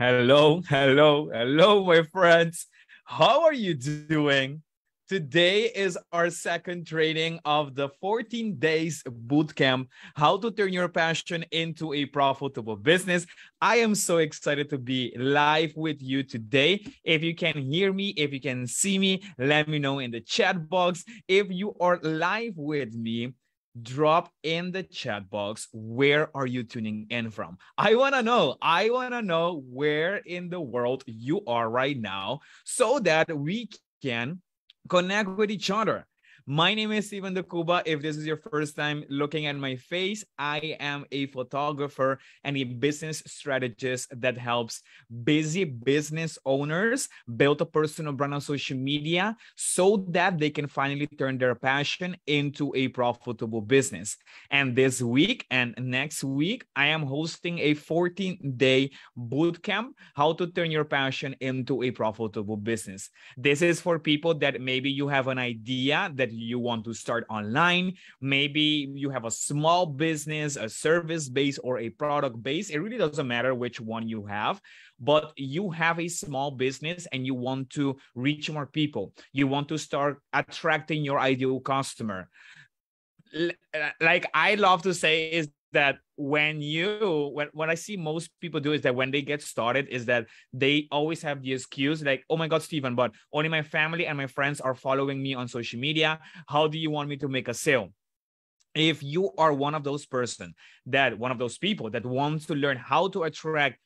Hello, hello, hello, my friends. How are you doing? Today is our second training of the 14 days bootcamp, how to turn your passion into a profitable business. I am so excited to be live with you today. If you can hear me, if you can see me, let me know in the chat box. If you are live with me, drop in the chat box where are you tuning in from. I want to know where in the world you are right now so that we can connect with each other. My name is Steven de Cuba. If this is your first time looking at my face, I am a photographer and a business strategist that helps busy business owners build a personal brand on social media so that they can finally turn their passion into a profitable business. And this week and next week, I am hosting a 14-day bootcamp, how to turn your passion into a profitable business. This is for people that maybe you have an idea that you want to start online. Maybe you have a small business, a service base, or a product base. It really doesn't matter which one you have, but you have a small business and you want to reach more people. You want to start attracting your ideal customer. Like I love to say is that when I see most people do is that when they get started is that they always have the excuse like, oh my God, Steven, but only my family and my friends are following me on social media. How do you want me to make a sale? If you are one of those people that wants to learn how to attract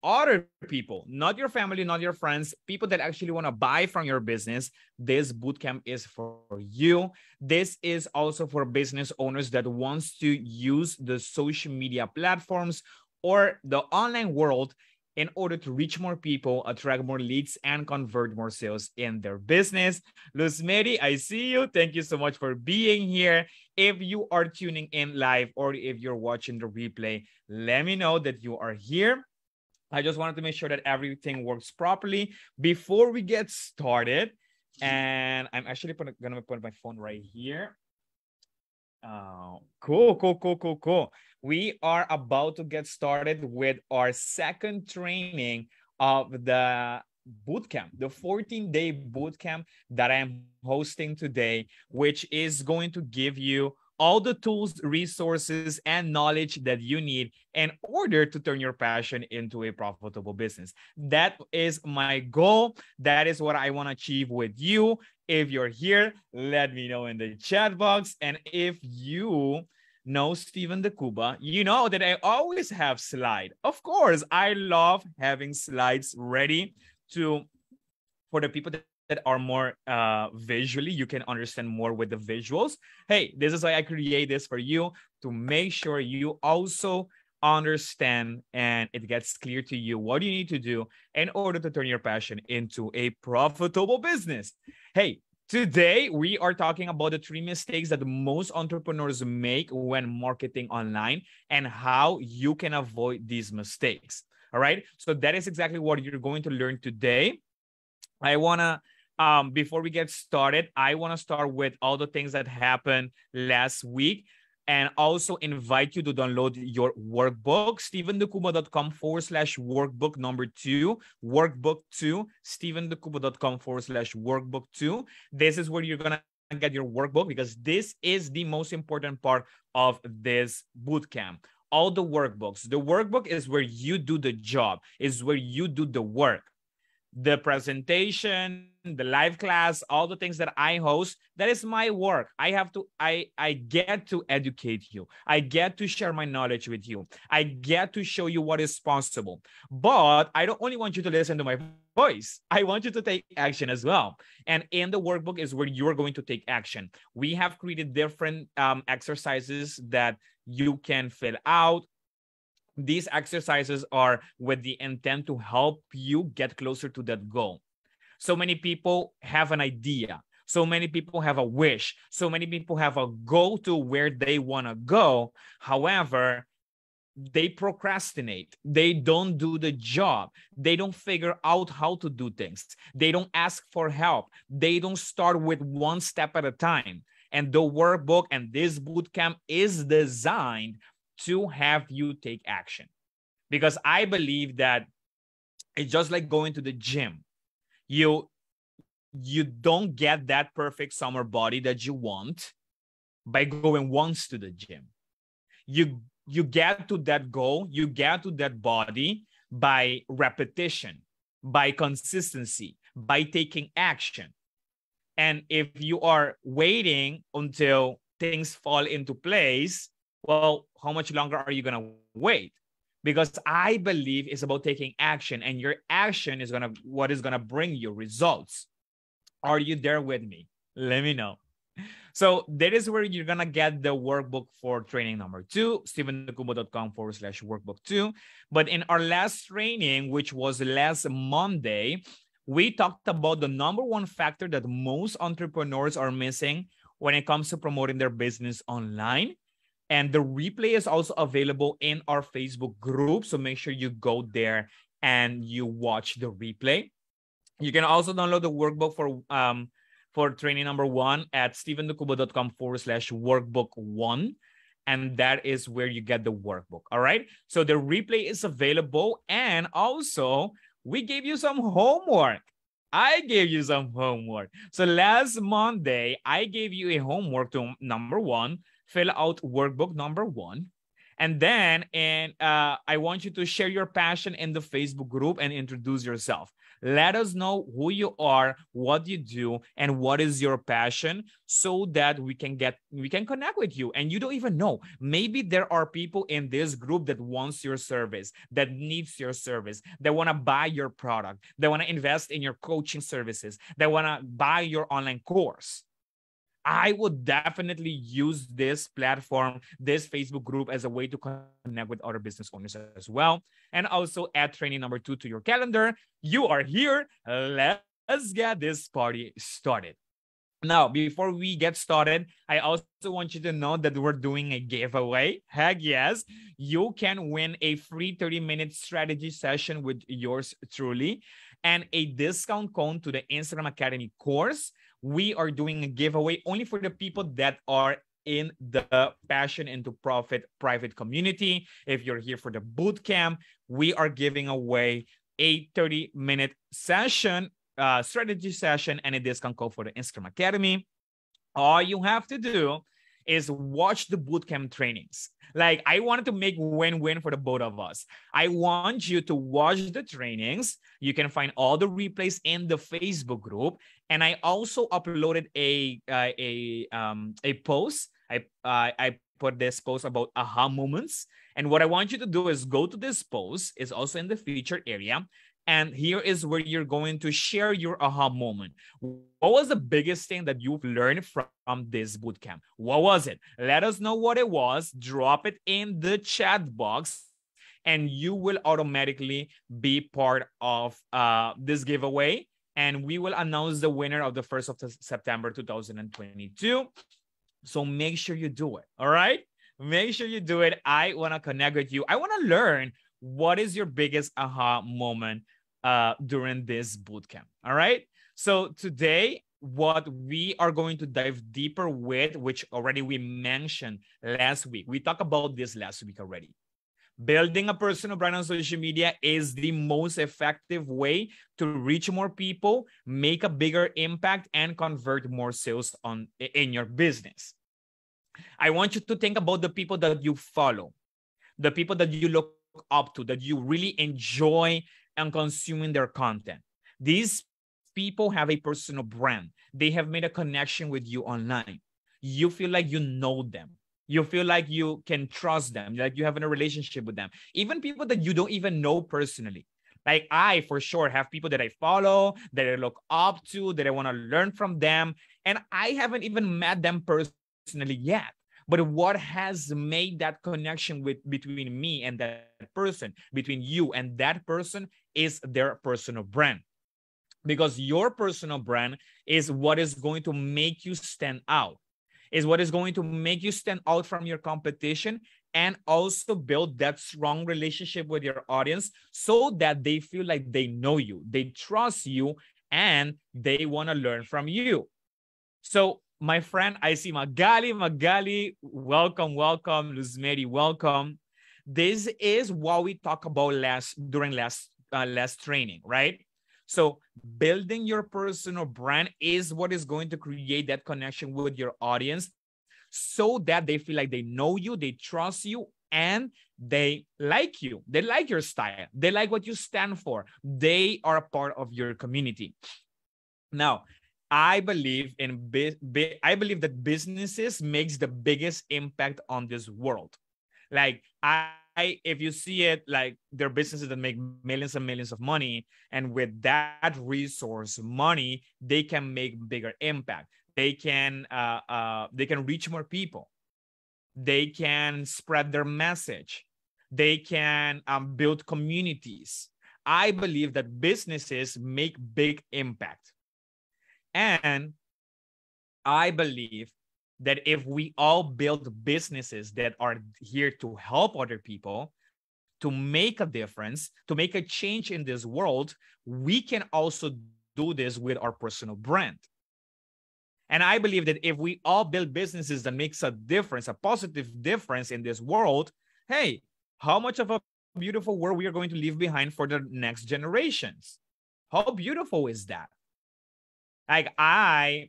other people, not your family, not your friends, people that actually want to buy from your business, this bootcamp is for you. This is also for business owners that wants to use the social media platforms or the online world in order to reach more people, attract more leads, and convert more sales in their business. Luz Mary, I see you. Thank you so much for being here. If you are tuning in live or if you're watching the replay, let me know that you are here. I just wanted to make sure that everything works properly before we get started. And I'm actually going to put my phone right here. Cool. We are about to get started with our second training of the bootcamp, the 14-day bootcamp that I'm hosting today, which is going to give you all the tools, resources, and knowledge that you need in order to turn your passion into a profitable business. That is my goal. That is what I want to achieve with you. If you're here, let me know in the chat box. And if you know Steven de Cuba, you know that I always have slides. Of course, I love having slides ready for the people that are more visually, you can understand more with the visuals. Hey, this is why I create this for you to make sure you also understand and it gets clear to you what you need to do in order to turn your passion into a profitable business. Hey, today we are talking about the 3 mistakes that most entrepreneurs make when marketing online and how you can avoid these mistakes. All right, so that is exactly what you're going to learn today. I want to, before we get started, I want to start with all the things that happened last week and also invite you to download your workbook, stevendecuba.com/workbook number 2, workbook 2, stevendecuba.com/workbook 2. This is where you're going to get your workbook because this is the most important part of this bootcamp. All the workbooks. The workbook is where you do the job, is where you do the work. The presentation, the live class, all the things that I host, that is my work. I get to educate you. I get to share my knowledge with you. I get to show you what is possible. But I don't only want you to listen to my voice. I want you to take action as well. And in the workbook is where you're going to take action. We have created different exercises that you can fill out. These exercises are with the intent to help you get closer to that goal. So many people have an idea. So many people have a wish. So many people have a goal to where they want to go. However, they procrastinate. They don't do the job. They don't figure out how to do things. They don't ask for help. They don't start with one step at a time. And the workbook and this bootcamp is designed to have you take action. Because I believe that It's just like going to the gym. You don't get that perfect summer body that you want by going once to the gym. You get to that goal, you get to that body by repetition, by consistency, by taking action. And if you are waiting until things fall into place, well, how much longer are you going to wait? Because I believe it's about taking action, and your action is what is going to bring you results. Are you there with me? Let me know. So that is where you're going to get the workbook for training number 2, stephenthecubo.com/workbook2. But in our last training, which was last Monday, we talked about the number one factor that most entrepreneurs are missing when it comes to promoting their business online. And the replay is also available in our Facebook group. So make sure you go there and you watch the replay. You can also download the workbook for training number 1 at stephenthecubo.com/workbook1. And that is where you get the workbook. All right. So the replay is available. And also, we gave you some homework. I gave you some homework. So last Monday, I gave you a homework to number 1, fill out workbook number 1. And then I want you to share your passion in the Facebook group and introduce yourself. Let us know who you are, what you do, and what is your passion, so that we can connect with you. And you don't even know. Maybe there are people in this group that wants your service, that needs your service, that want to buy your product, that want to invest in your coaching services, that want to buy your online course. I would definitely use this platform, this Facebook group, as a way to connect with other business owners as well. And also add training number 2 to your calendar. You are here. Let's get this party started. Now, before we get started, I also want you to know that we're doing a giveaway. Heck yes, you can win a free 30-minute strategy session with yours truly and a discount code to the Instagram Academy course. We are doing a giveaway only for the people that are in the Passion into Profit private community. If you're here for the bootcamp, we are giving away a 30-minute session, strategy session, and a discount code for the Instagram Academy. All you have to do is watch the bootcamp trainings. Like, I wanted to make win-win for the both of us. I want you to watch the trainings. You can find all the replays in the Facebook group. And I also uploaded a post. I put this post about aha moments. And what I want you to do is go to this post. It's also in the featured area. And here is where you're going to share your aha moment. What was the biggest thing that you've learned from this bootcamp? What was it? Let us know what it was. Drop it in the chat box, and you will automatically be part of this giveaway. And we will announce the winner of the 1st of September 2022. So make sure you do it. All right? Make sure you do it. I want to connect with you. I want to learn what is your biggest aha moment during this bootcamp. All right. So today, what we are going to dive deeper with, which already we mentioned last week. We talked about this last week already. Building a personal brand on social media is the most effective way to reach more people, make a bigger impact, and convert more sales in your business. I want you to think about the people that you follow, the people that you look up to, that you really enjoy and consuming their content. These people have a personal brand. They have made a connection with you online. You feel like you know them. You feel like you can trust them, like you have a relationship with them. Even people that you don't even know personally. Like, I, for sure, have people that I follow, that I look up to, that I want to learn from them. And I haven't even met them personally yet. But what has made that connection between me and that person, between you and that person, is their personal brand. Because your personal brand is what is going to make you stand out, is what is going to make you stand out from your competition, and also build that strong relationship with your audience so that they feel like they know you, they trust you, and they want to learn from you. So, my friend, I see Magali, welcome, Luzmeri, welcome. This is what we talked about during last less training, right? So building your personal brand is what is going to create that connection with your audience so that they feel like they know you, they trust you, and they like you. They like your style. They like what you stand for. They are a part of your community. Now, I believe I believe that businesses makes the biggest impact on this world. Like if you see it, like there are businesses that make millions and millions of money, and with that resource, money, they can make bigger impact. They can reach more people. They can spread their message. They can build communities. I believe that businesses make big impact. And I believe that if we all build businesses that are here to help other people, to make a difference, to make a change in this world, we can also do this with our personal brand. And I believe that if we all build businesses that makes a difference, a positive difference in this world, hey, how much of a beautiful world we are going to leave behind for the next generations? How beautiful is that? Like I'm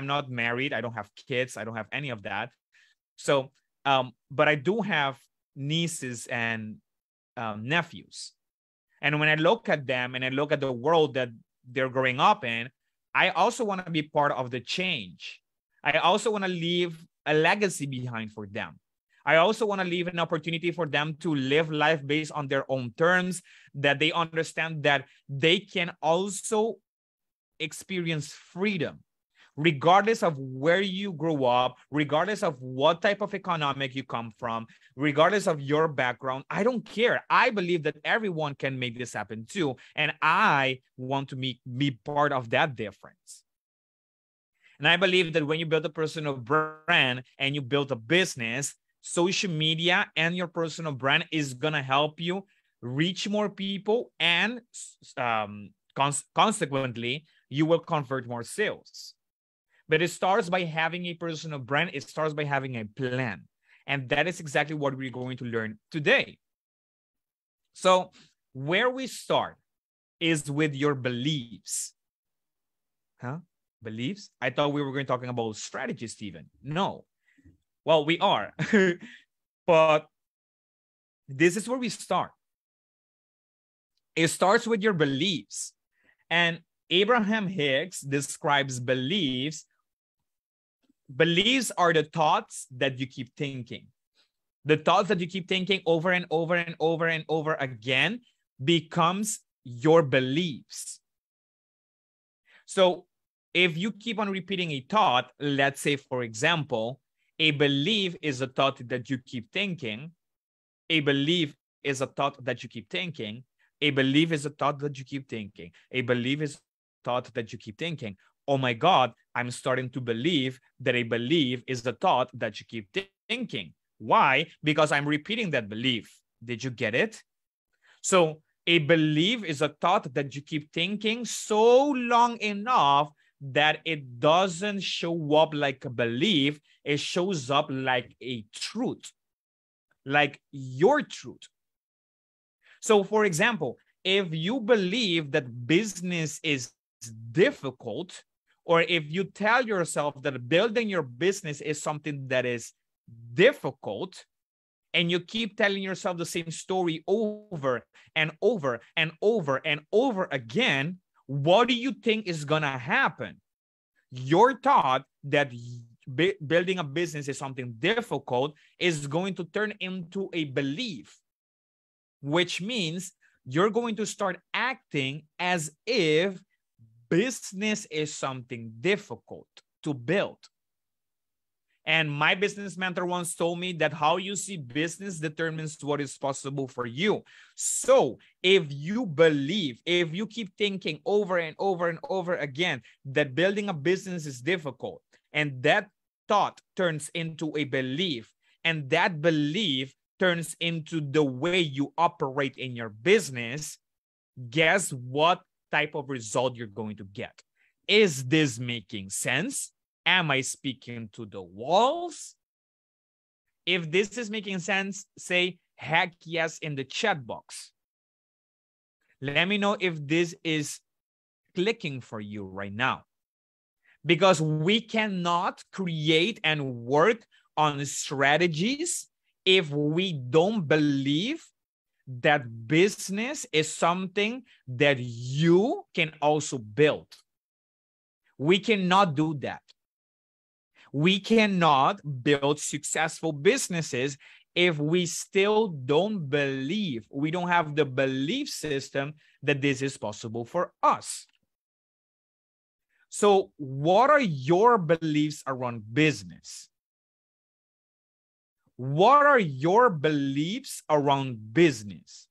not married. I don't have kids. I don't have any of that. So, but I do have nieces and nephews. And when I look at them and I look at the world that they're growing up in, I also want to be part of the change. I also want to leave a legacy behind for them. I also want to leave an opportunity for them to live life based on their own terms, that they understand that they can also experience freedom, regardless of where you grew up, regardless of what type of economic you come from, regardless of your background. I don't care. I believe that everyone can make this happen too. And I want to be part of that difference. And I believe that when you build a personal brand and you build a business, social media and your personal brand is going to help you reach more people, and consequently, you will convert more sales. But it starts by having a personal brand. It starts by having a plan. And that is exactly what we're going to learn today. So where we start is with your beliefs. Huh? Beliefs? I thought we were going to talking about strategy, Stephen. No. Well, we are. But this is where we start. It starts with your beliefs. And Abraham Hicks describes beliefs. Beliefs are the thoughts that you keep thinking. The thoughts that you keep thinking over and over and over and over again becomes your beliefs. So if you keep on repeating a thought, let's say, for example, a belief is a thought that you keep thinking. A belief is a thought that you keep thinking. A belief is a thought that you keep thinking. A belief is a thought that you keep thinking. Oh my God, I'm starting to believe that a belief is the thought that you keep thinking. Why? Because I'm repeating that belief. Did you get it? So a belief is a thought that you keep thinking so long enough that it doesn't show up like a belief. It shows up like a truth, like your truth. So for example, if you believe that business is difficult, or if you tell yourself that building your business is something that is difficult, and you keep telling yourself the same story over and over and over and over again, what do you think is going to happen? Your thought that building a business is something difficult is going to turn into a belief, which means you're going to start acting as if business is something difficult to build. And my business mentor once told me that how you see business determines what is possible for you. So if you believe, if you keep thinking over and over and over again that building a business is difficult, and that thought turns into a belief, and that belief turns into the way you operate in your business, guess what type of result you're going to get? Is this making sense? Am I speaking to the walls? If this is making sense, say heck yes in the chat box. Let me know if this is clicking for you right now. Because we cannot create and work on strategies if we don't believe that business is something that you can also build. We cannot do that. We cannot build successful businesses if we still don't believe, we don't have the belief system that this is possible for us. So what are your beliefs around business? What are your beliefs around business?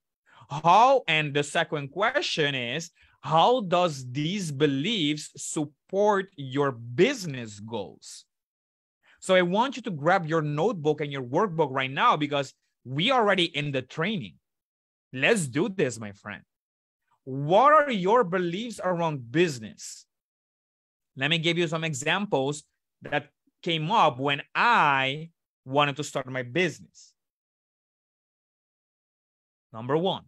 How, and the second question is, how does these beliefs support your business goals? So I want you to grab your notebook and your workbook right now because we are already in the training. Let's do this, my friend. What are your beliefs around business? Let me give you some examples that came up when I wanted to start my business. Number one,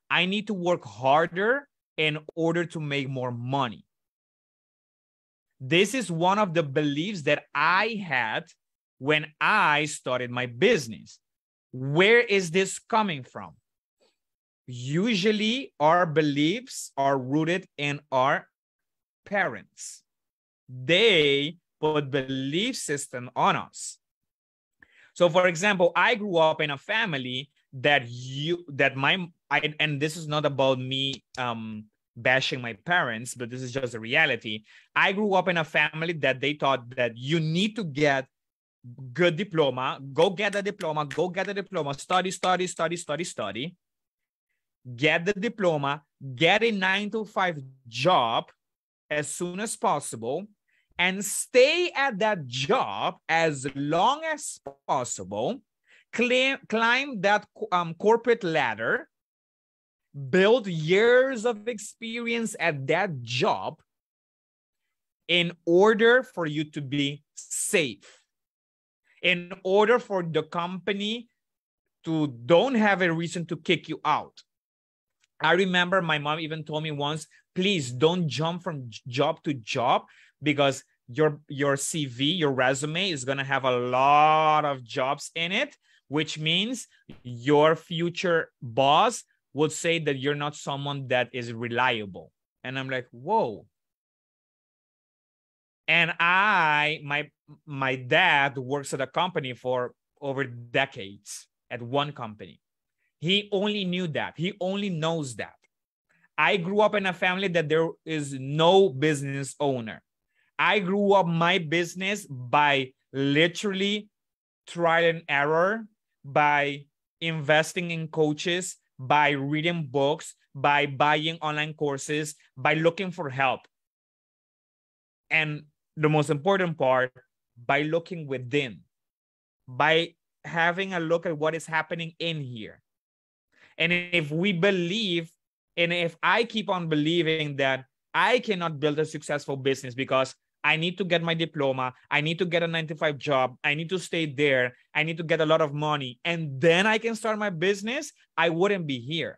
I need to work harder in order to make more money. This is one of the beliefs that I had when I started my business. Where is this coming from? Usually, our beliefs are rooted in our parents. They put belief system on us. So, for example, I grew up in a family and this is not about me bashing my parents, but this is just a reality. I grew up in a family that they thought that you need to get good diploma, go get a diploma, study, get the diploma, get a 9-to-5 job as soon as possible, and stay at that job as long as possible, climb that corporate ladder, build years of experience at that job in order for you to be safe, in order for the company to don't have a reason to kick you out. I remember my mom even told me once, please don't jump from job to job because your CV, your resume is going to have a lot of jobs in it, which means your future boss would say that you're not someone that is reliable. And I'm like, whoa. And my dad works at a company for over decades at one company. He only knew that. He only knows that. I grew up in a family that there is no business owner. I grew up my business by literally trial and error, by investing in coaches, by reading books, by buying online courses, by looking for help. And the most important part, by looking within, by having a look at what is happening in here. And if we believe, and if I keep on believing that I cannot build a successful business because I need to get my diploma, I need to get a 9-to-5 job, I need to stay there, I need to get a lot of money, and then I can start my business, I wouldn't be here.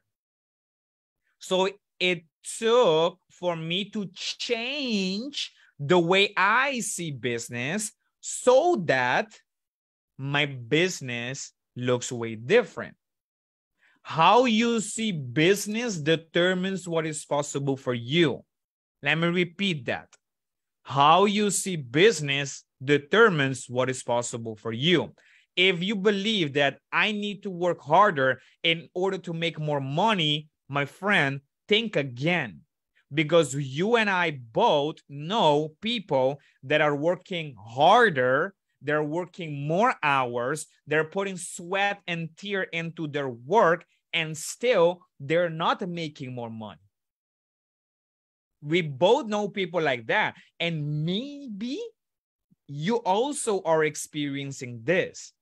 So it took for me to change the way I see business so that my business looks way different. How you see business determines what is possible for you. Let me repeat that. How you see business determines what is possible for you. If you believe that I need to work harder in order to make more money, my friend, think again. Because you and I both know people that are working harder, they're working more hours, they're putting sweat and tear into their work, and still they're not making more money. We both know people like that. And maybe you also are experiencing this,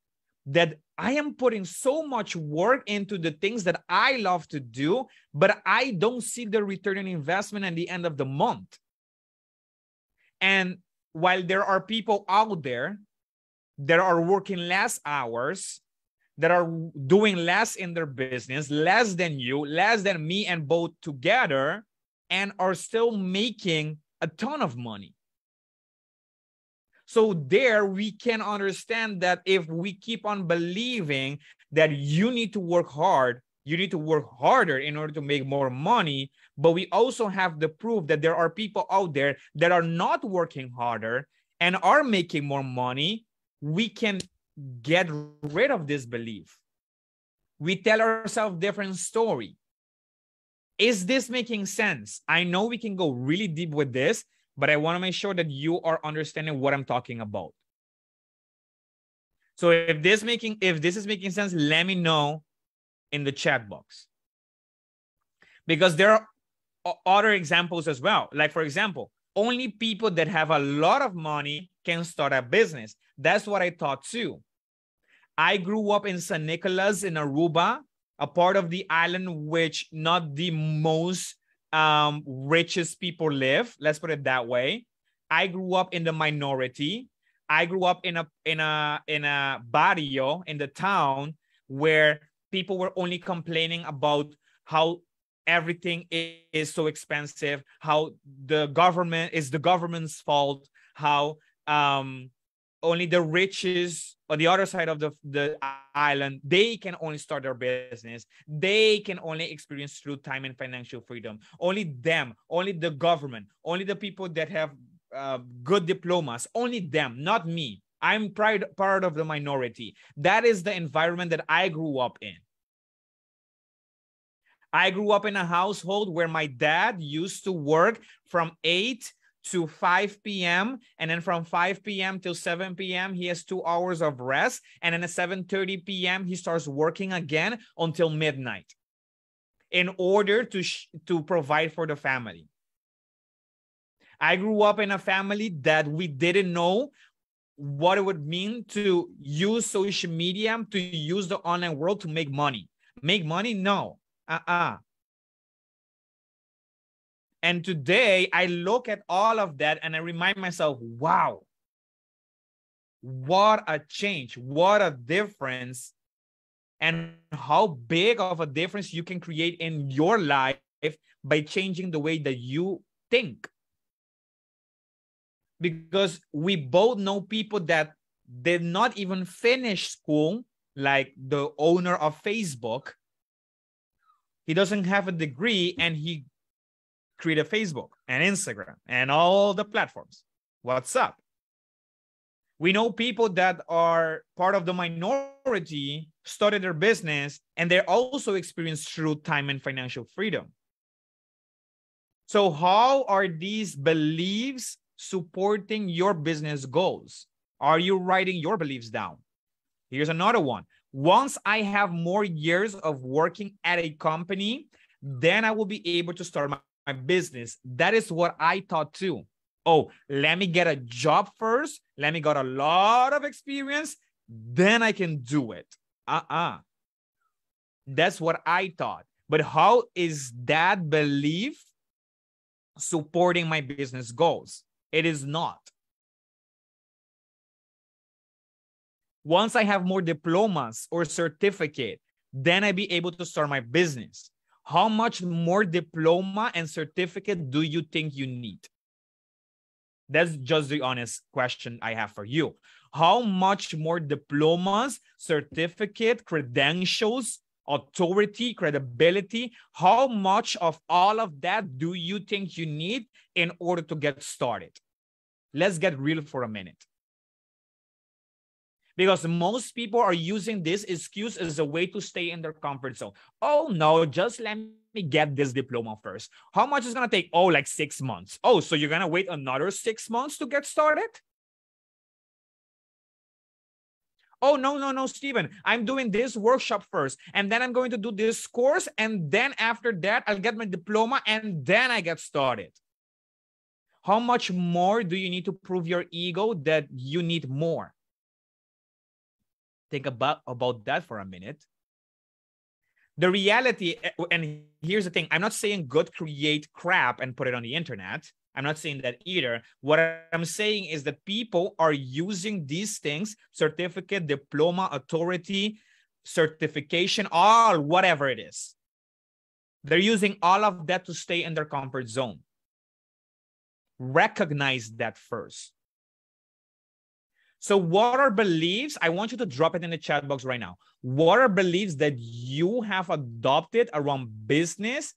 that I am putting so much work into the things that I love to do, but I don't see the return on investment at the end of the month. And while there are people out there that are working less hours, that are doing less in their business, less than you, less than me and both together, and are still making a ton of money. So there we can understand that if we keep on believing that you need to work hard, you need to work harder in order to make more money, but we also have the proof that there are people out there that are not working harder and are making more money, we can get rid of this belief. We tell ourselves different story. Is this making sense? I know we can go really deep with this, but I want to make sure that you are understanding what I'm talking about. So if this is making sense, let me know in the chat box. Because there are other examples as well. Like, for example, only people that have a lot of money can start a business. That's what I thought too. I grew up in San Nicolas in Aruba, a part of the island which not the most richest people live. Let's put it that way. I grew up in the minority. I grew up in a barrio, in the town, where people were only complaining about how everything is so expensive, how the government is the government's fault, how only the richest on the other side of the island, they can only start their business. They can only experience true time and financial freedom. Only them, only the government, only the people that have good diplomas, only them, not me. I'm part of the minority. That is the environment that I grew up in. I grew up in a household where my dad used to work from 8 to 5 p.m. And then from 5 p.m. till 7 p.m., he has 2 hours of rest. And then at 7:30 p.m., he starts working again until midnight in order to provide for the family. I grew up in a family that we didn't know what it would mean to use social media, to use the online world to make money. Make money? No. And today I look at all of that and I remind myself, wow, what a change, what a difference, and how big of a difference you can create in your life by changing the way that you think. Because we both know people that did not even finish school, like the owner of Facebook. He doesn't have a degree and he created Facebook and Instagram and all the platforms. What's up? We know people that are part of the minority, started their business, and they also experience true time and financial freedom. So how are these beliefs supporting your business goals? Are you writing your beliefs down? Here's another one. Once I have more years of working at a company, then I will be able to start my business. That is what I thought too. Oh, let me get a job first. Let me get a lot of experience. Then I can do it. That's what I thought. But how is that belief supporting my business goals? It is not. Once I have more diplomas or certificate, then I be able to start my business. How much more diploma and certificate do you think you need? That's just the honest question I have for you. How much more diplomas, certificate, credentials, authority, credibility, how much of all of that do you think you need in order to get started? Let's get real for a minute. Because most people are using this excuse as a way to stay in their comfort zone. Oh, no, just let me get this diploma first. How much is going to take? Oh, like 6 months. Oh, so you're going to wait another 6 months to get started? Oh, no, Steven. I'm doing this workshop first, and then I'm going to do this course, and then after that, I'll get my diploma, and then I get started. How much more do you need to prove your ego that you need more? Think about that for a minute. The reality, and here's the thing, I'm not saying go create crap and put it on the internet. I'm not saying that either. What I'm saying is that people are using these things, certificate, diploma, authority, certification, all whatever it is. They're using all of that to stay in their comfort zone. Recognize that first. So what are beliefs? I want you to drop it in the chat box right now. What are beliefs that you have adopted around business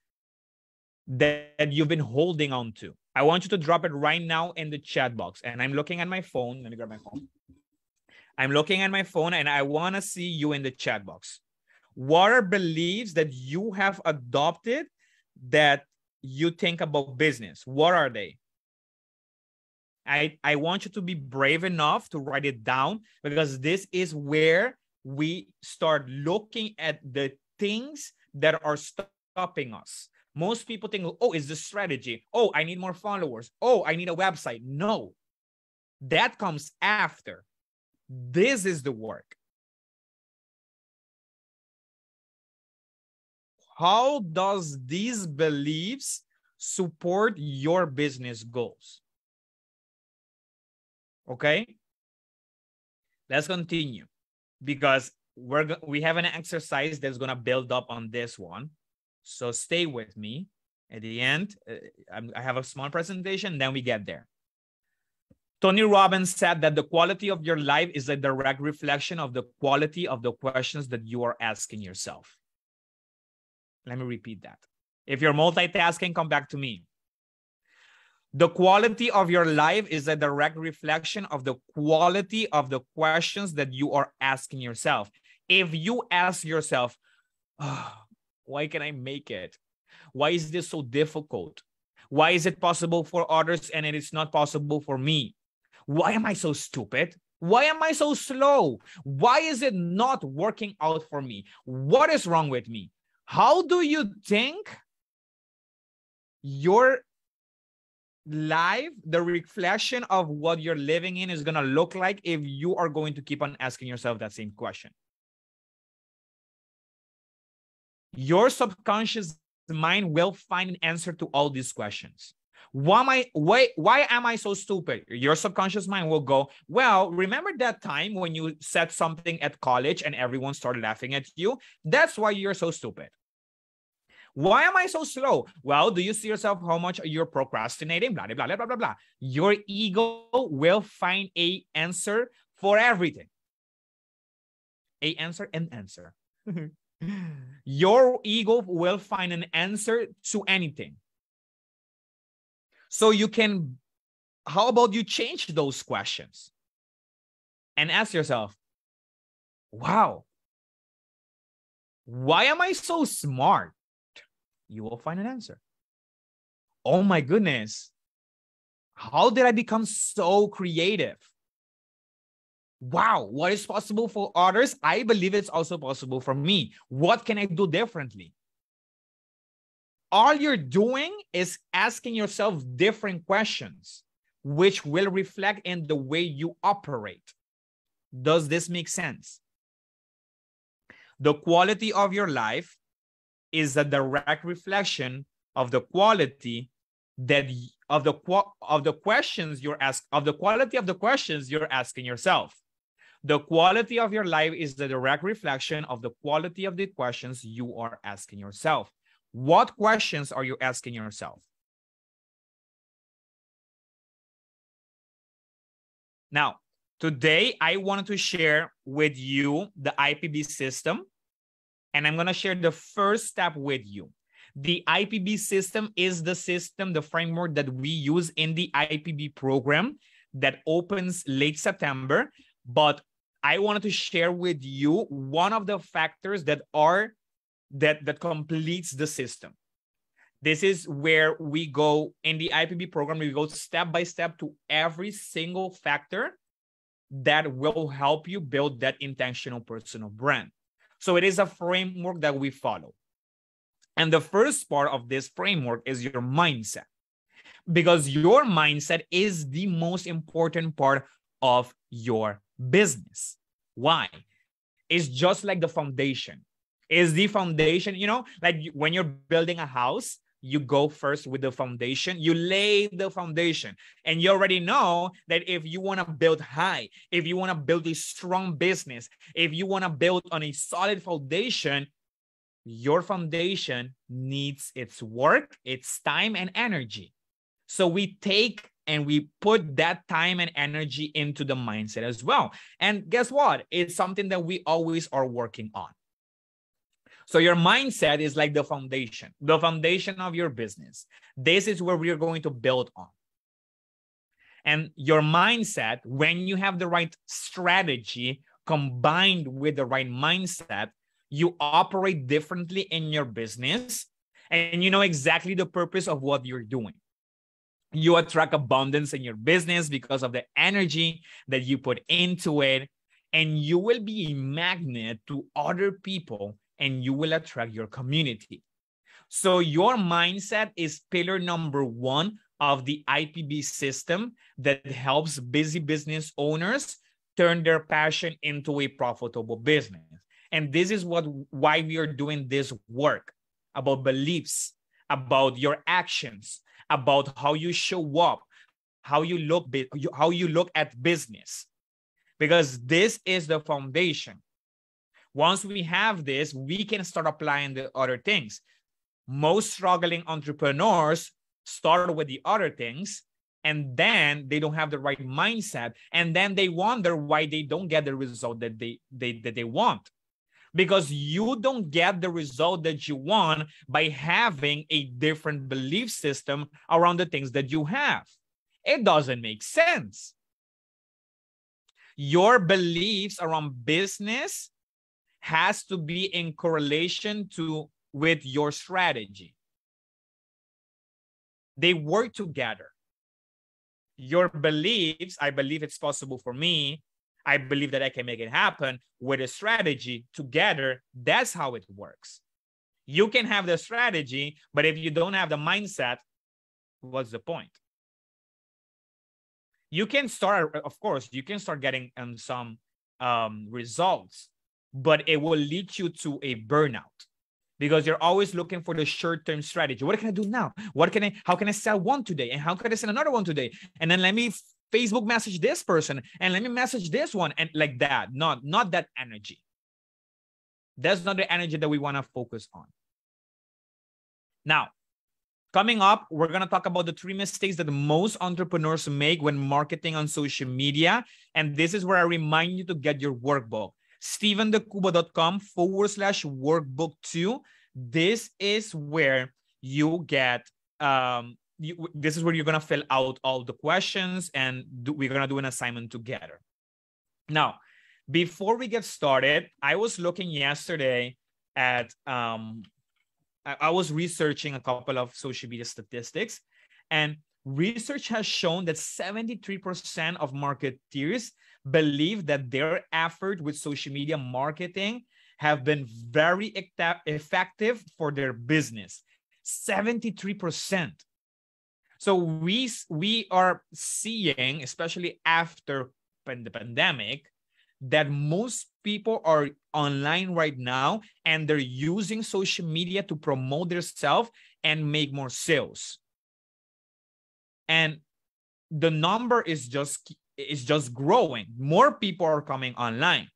that you've been holding on to? I want you to drop it right now in the chat box. And I'm looking at my phone. Let me grab my phone. I'm looking at my phone and I want to see you in the chat box. What are beliefs that you have adopted that you think about business? What are they? I want you to be brave enough to write it down, because this is where we start looking at the things that are stopping us. Most people think, oh, it's the strategy. Oh, I need more followers. Oh, I need a website. No, that comes after. This is the work. How does these beliefs support your business goals? Okay, let's continue, because we have an exercise that's going to build up on this one. So stay with me. At the end, I have a small presentation, then we get there. Tony Robbins said that the quality of your life is a direct reflection of the quality of the questions that you are asking yourself. Let me repeat that. If you're multitasking, come back to me. The quality of your life is a direct reflection of the quality of the questions that you are asking yourself. If you ask yourself, oh, why can I make it? Why is this so difficult? Why is it possible for others and it is not possible for me? Why am I so stupid? Why am I so slow? Why is it not working out for me? What is wrong with me? How do you think your life, the reflection of what you're living in, is going to look like if you are going to keep on asking yourself that same question? Your subconscious mind will find an answer to all these questions. Why am I so stupid? Your subconscious mind will go, well, remember that time when you said something at college and everyone started laughing at you? That's why you're so stupid. Why am I so slow? Well, do you see yourself how much you're procrastinating? Blah, blah, blah, blah, blah, blah. Your ego will find an answer for everything. An answer and answer. Your ego will find an answer to anything. So you can, how about you change those questions and ask yourself, wow, why am I so smart? You will find an answer. Oh my goodness, how did I become so creative? Wow, what is possible for others? I believe it's also possible for me. What can I do differently? All you're doing is asking yourself different questions, which will reflect in the way you operate. Does this make sense? The quality of your life is a direct reflection of the quality that of the questions you're asking, of the quality of the questions you're asking yourself. The quality of your life is the direct reflection of the quality of the questions you are asking yourself. What questions are you asking yourself? Now, today I wanted to share with you the IPB system, and I'm going to share the first step with you. The IPB system is the system, the framework that we use in the IPB program that opens late September. But I wanted to share with you one of the factors that completes the system. This is where we go in the IPB program. We go step by step to every single factor that will help you build that intentional personal brand. So it is a framework that we follow. And the first part of this framework is your mindset, because your mindset is the most important part of your business. Why? It's just like the foundation. Is the foundation, you know, like when you're building a house, you go first with the foundation. You lay the foundation. And you already know that if you want to build high, if you want to build a strong business, if you want to build on a solid foundation, your foundation needs its work, its time and energy. So we take and we put that time and energy into the mindset as well. And guess what? It's something that we always are working on. So your mindset is like the foundation of your business. This is where we are going to build on. And your mindset, when you have the right strategy combined with the right mindset, you operate differently in your business and you know exactly the purpose of what you're doing. You attract abundance in your business because of the energy that you put into it, and you will be a magnet to other people and you will attract your community. So your mindset is pillar number one of the IPB system that helps busy business owners turn their passion into a profitable business. And this is why we are doing this work about beliefs, about your actions, about how you show up, how you look at business, because this is the foundation. Once we have this, we can start applying the other things. Most struggling entrepreneurs start with the other things, and then they don't have the right mindset, and then they wonder why they don't get the result that they want. Because you don't get the result that you want by having a different belief system around the things that you have. It doesn't make sense. Your beliefs around business has to be in correlation with your strategy. They work together. Your beliefs, I believe it's possible for me, I believe that I can make it happen, with a strategy together. That's how it works. You can have the strategy, but if you don't have the mindset, what's the point? You can start, of course, you can start getting some results, but it will lead you to a burnout because you're always looking for the short-term strategy. What can I do now? How can I sell one today? And how can I sell another one today? And then let me Facebook message this person and let me message this one, and like that. Not that energy. That's not the energy that we want to focus on. Now, coming up, we're going to talk about the 3 mistakes that most entrepreneurs make when marketing on social media. And this is where I remind you to get your workbook. steventhecuba.com/workbook2. This is where you get this is where you're going to fill out all the questions, and we're going to do an assignment together. Now, before we get started, I was looking yesterday at, I was researching a couple of social media statistics, and research has shown that 73% of marketeers believe that their effort with social media marketing have been very effective for their business. 73%. So we are seeing, especially after the pandemic, that most people are online right now and they're using social media to promote themselves and make more sales. And the number is just growing. More people are coming online.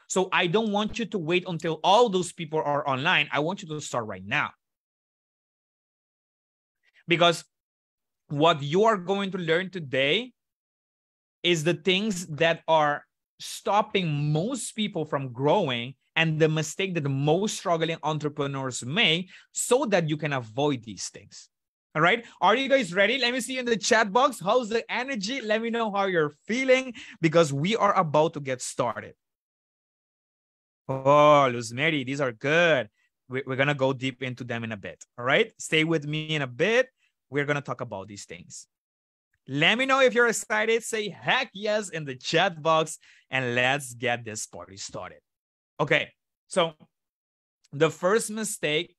So I don't want you to wait until all those people are online. I want you to start right now. Because what you are going to learn today is the things that are stopping most people from growing and the mistake that the most struggling entrepreneurs make, so that you can avoid these things. All right. Are you guys ready? Let me see you in the chat box. How's the energy? Let me know how you're feeling, because we are about to get started. Oh, Luz Mary, these are good. We're going to go deep into them in a bit. All right. Stay with me in a bit. We're going to talk about these things. Let me know if you're excited. Say heck yes in the chat box, and let's get this party started. Okay, so the first mistake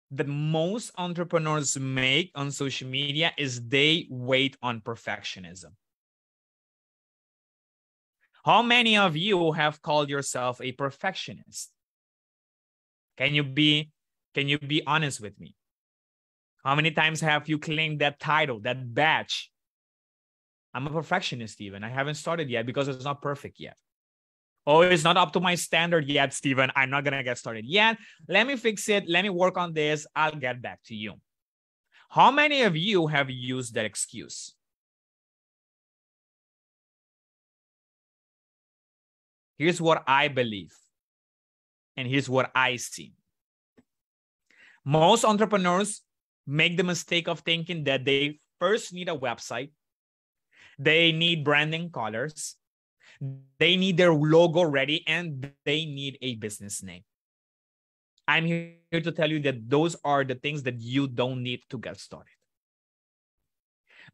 that most entrepreneurs make on social media is they wait on perfectionism. How many of you have called yourself a perfectionist? Can you be honest with me? How many times have you claimed that title, that badge? I'm a perfectionist, Steven. I haven't started yet because it's not perfect yet. Oh, it's not up to my standard yet, Steven. I'm not going to get started yet. Let me fix it. Let me work on this. I'll get back to you. How many of you have used that excuse? Here's what I believe. And here's what I see. Most entrepreneurs make the mistake of thinking that they first need a website. They need branding colors. They need their logo ready, and they need a business name. I'm here to tell you that those are the things that you don't need to get started.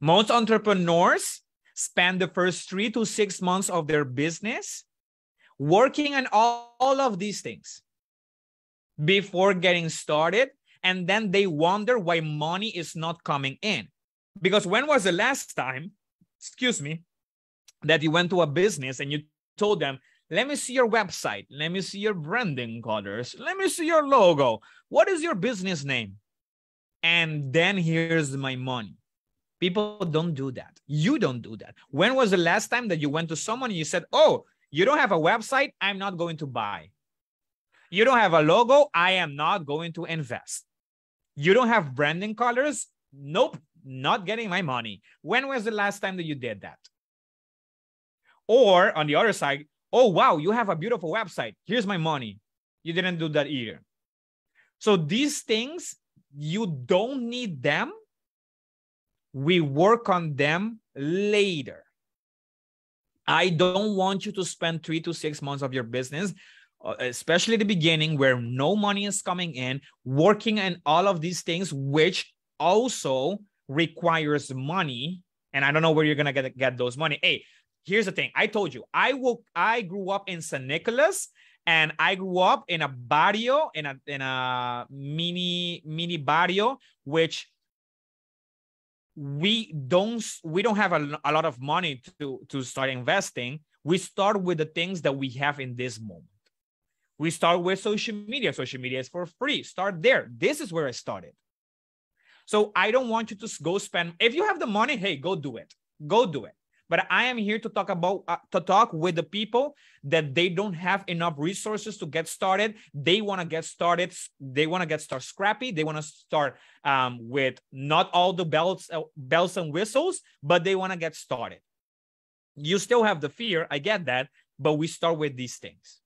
Most entrepreneurs spend the first 3 to 6 months of their business working on all of these things before getting started, and then they wonder why money is not coming in. Because when was the last time, that you went to a business and you told them, let me see your website, let me see your branding colors, let me see your logo, what is your business name? And then here's my money. People don't do that. You don't do that. When was the last time that you went to someone and you said, oh, you don't have a website, I'm not going to buy. You don't have a logo, I am not going to invest. You don't have branding colors, nope, not getting my money. When was the last time that you did that? Or on the other side, oh, wow, you have a beautiful website. Here's my money. You didn't do that either. So these things, you don't need them. We work on them later. I don't want you to spend 3 to 6 months of your business, especially the beginning where no money is coming in, working on all of these things, which also requires money. And I don't know where you're going to get those money. Hey, here's the thing. I told you, I grew up in San Nicolas, and I grew up in a barrio, in a mini barrio, which we don't have a lot of money to start investing. We start with the things that we have in this moment. We start with social media. Social media is for free. Start there. This is where I started. So I don't want you to go spend. If you have the money, hey, go do it. Go do it. But I am here to talk with the people that they don't have enough resources to get started. They want to get started. They want to get started scrappy. They want to start with not all the bells and whistles, but they want to get started. You still have the fear. I get that. But we start with these things.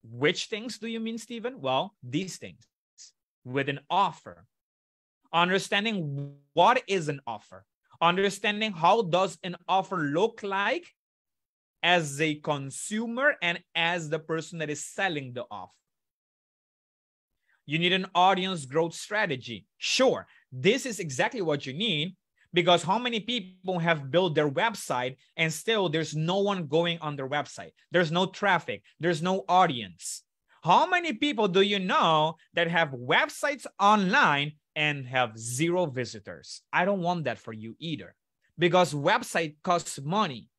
Which things do you mean, Stephen? Well, these things with an offer. Understanding what is an offer. Understanding how does an offer look like as a consumer and as the person that is selling the offer. You need an audience growth strategy. Sure, this is exactly what you need, because how many people have built their website and still there's no one going on their website? There's no traffic. There's no audience. How many people do you know that have websites online and have 0 visitors? I don't want that for you either, because website costs money.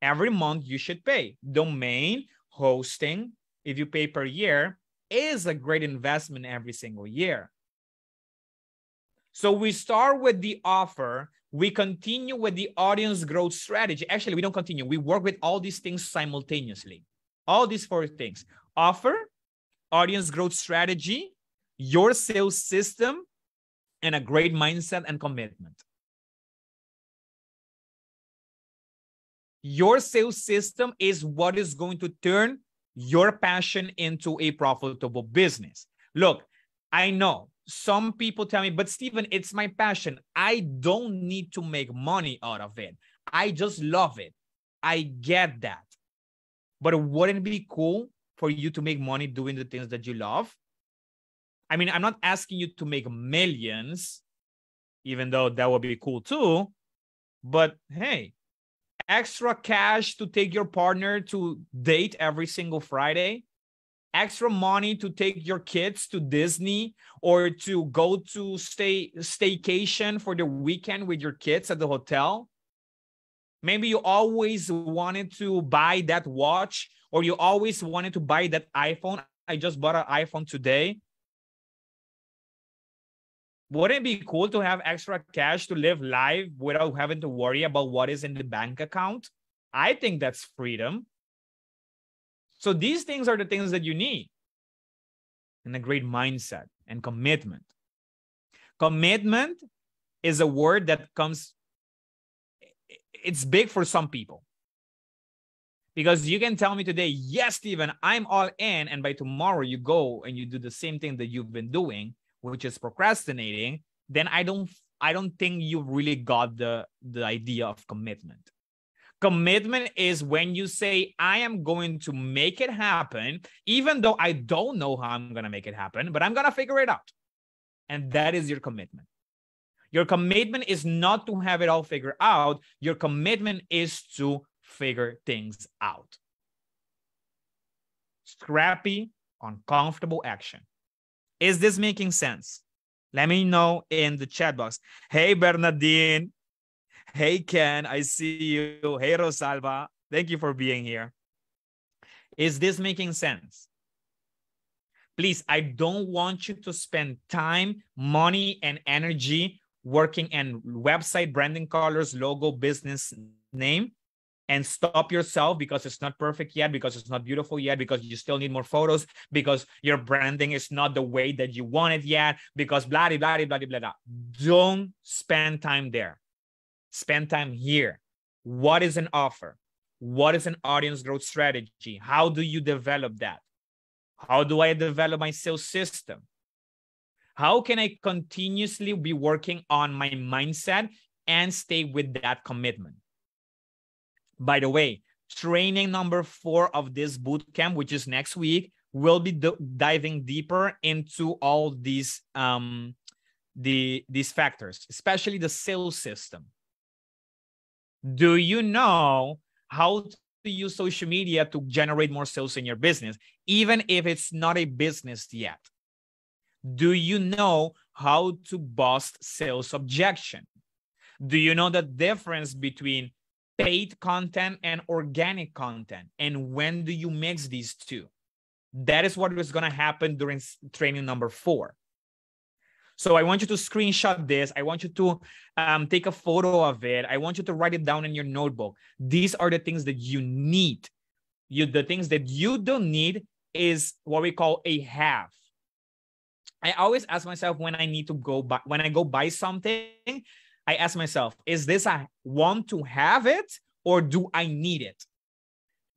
Every month you should pay. Domain, hosting, if you pay per year, is a great investment every single year. So we start with the offer. We continue with the audience growth strategy. Actually, we don't continue. We work with all these things simultaneously. All these 4 things: offer, audience growth strategy, your sales system, and a great mindset and commitment. Your sales system is what is going to turn your passion into a profitable business. Look, I know some people tell me, but Stephen, it's my passion. I don't need to make money out of it. I just love it. I get that. But wouldn't it be cool for you to make money doing the things that you love? I mean, I'm not asking you to make millions, even though that would be cool too. But hey, extra cash to take your partner to date every single Friday, extra money to take your kids to Disney, or to go to staycation for the weekend with your kids at the hotel. Maybe you always wanted to buy that watch, or you always wanted to buy that iPhone. I just bought an iPhone today. Wouldn't it be cool to have extra cash to live life without having to worry about what is in the bank account? I think that's freedom. So these things are the things that you need. And a great mindset and commitment. Commitment is a word that comes, it's big for some people. Because you can tell me today, yes, Steven, I'm all in. And by tomorrow you go and you do the same thing that you've been doing, which is procrastinating, then I don't think you really got the idea of commitment. Commitment is when you say, I am going to make it happen, even though I don't know how I'm going to make it happen, but I'm going to figure it out. And that is your commitment. Your commitment is not to have it all figured out. Your commitment is to figure things out. Scrappy, uncomfortable action. Is this making sense? Let me know in the chat box. Hey, Bernardine. Hey, Ken. I see you. Hey, Rosalba. Thank you for being here. Is this making sense? Please, I don't want you to spend time, money, and energy working in website, branding colors, logo, business name, and stop yourself because it's not perfect yet, because it's not beautiful yet, because you still need more photos, because your branding is not the way that you want it yet, because blah, blah, blah, blah, blah, blah. Don't spend time there. Spend time here. What is an offer? What is an audience growth strategy? How do you develop that? How do I develop my sales system? How can I continuously be working on my mindset and stay with that commitment? By the way, training number 4 of this boot camp, which is next week, will be diving deeper into all these factors, especially the sales system. Do you know how to use social media to generate more sales in your business, even if it's not a business yet? Do you know how to bust sales objection? Do you know the difference between paid content and organic content? And when do you mix these two? That is what is going to happen during training number 4. So I want you to screenshot this. I want you to take a photo of it. I want you to write it down in your notebook. These are the things that you need. The things that you don't need is what we call a have. I always ask myself when I go buy something, I ask myself, is this a want to have it or do I need it?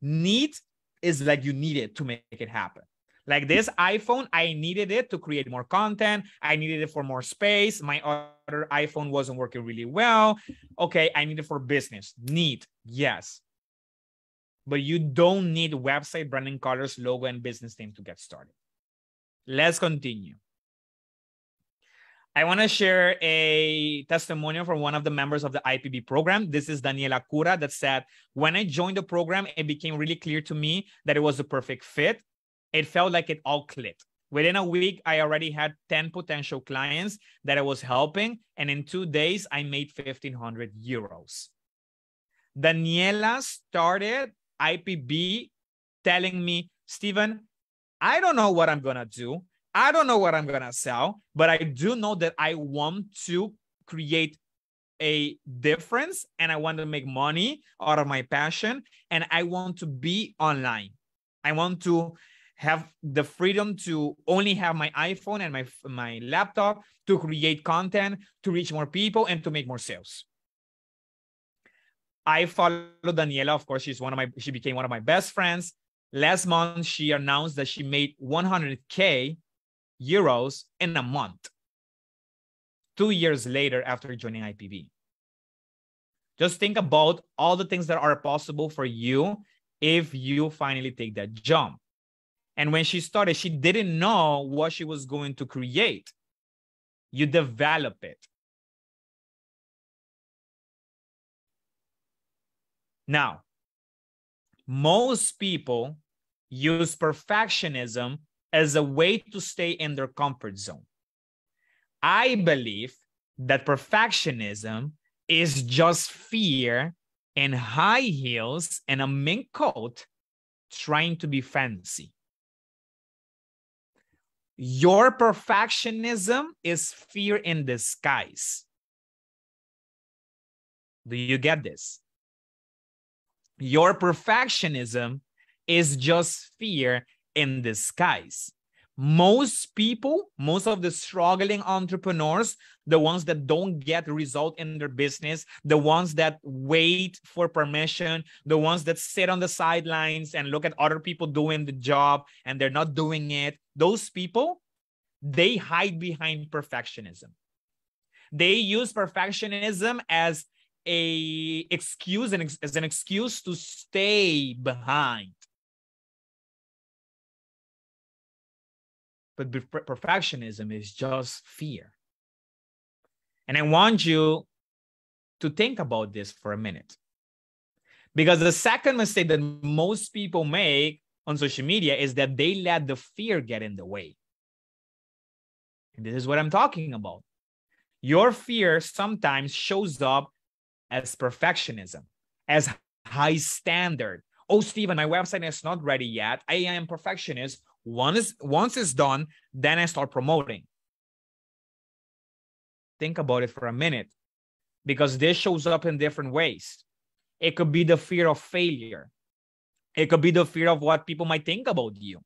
Need is like you need it to make it happen. Like this iPhone, I needed it to create more content. I needed it for more space. My other iPhone wasn't working really well. Okay, I need it for business. Need, yes. But you don't need website, branding colors, logo, and business name to get started. Let's continue. I want to share a testimonial from one of the members of the IPB program. This is Daniela Cura that said, when I joined the program, it became really clear to me that it was a perfect fit. It felt like it all clicked. Within a week, I already had 10 potential clients that I was helping. And in 2 days, I made 1,500 euros. Daniela started IPB telling me, Steven, I don't know what I'm going to do. I don't know what I'm going to sell, but I do know that I want to create a difference and I want to make money out of my passion and I want to be online. I want to have the freedom to only have my iPhone and my laptop to create content, to reach more people and to make more sales. I follow Daniela. Of course, she became one of my best friends. Last month, she announced that she made 100K euros in a month, 2 years later after joining IPB. Just think about all the things that are possible for you if you finally take that jump. And when she started, she didn't know what she was going to create. You develop it. Now, most people use perfectionism as a way to stay in their comfort zone. I believe that perfectionism is just fear in high heels and a mink coat trying to be fancy. Your perfectionism is fear in disguise. Do you get this? Your perfectionism is just fear in disguise. Most people, most of the struggling entrepreneurs, the ones that don't get result in their business, the ones that wait for permission, the ones that sit on the sidelines and look at other people doing the job and they're not doing it, those people, they hide behind perfectionism. They use perfectionism as an excuse to stay behind. But perfectionism is just fear. And I want you to think about this for a minute. Because the second mistake that most people make on social media is that they let the fear get in the way. And this is what I'm talking about. Your fear sometimes shows up as perfectionism, as high standard. Oh, Steven, my website is not ready yet. I am perfectionist. Once it's done, then I start promoting. Think about it for a minute, because this shows up in different ways. It could be the fear of failure. It could be the fear of what people might think about you.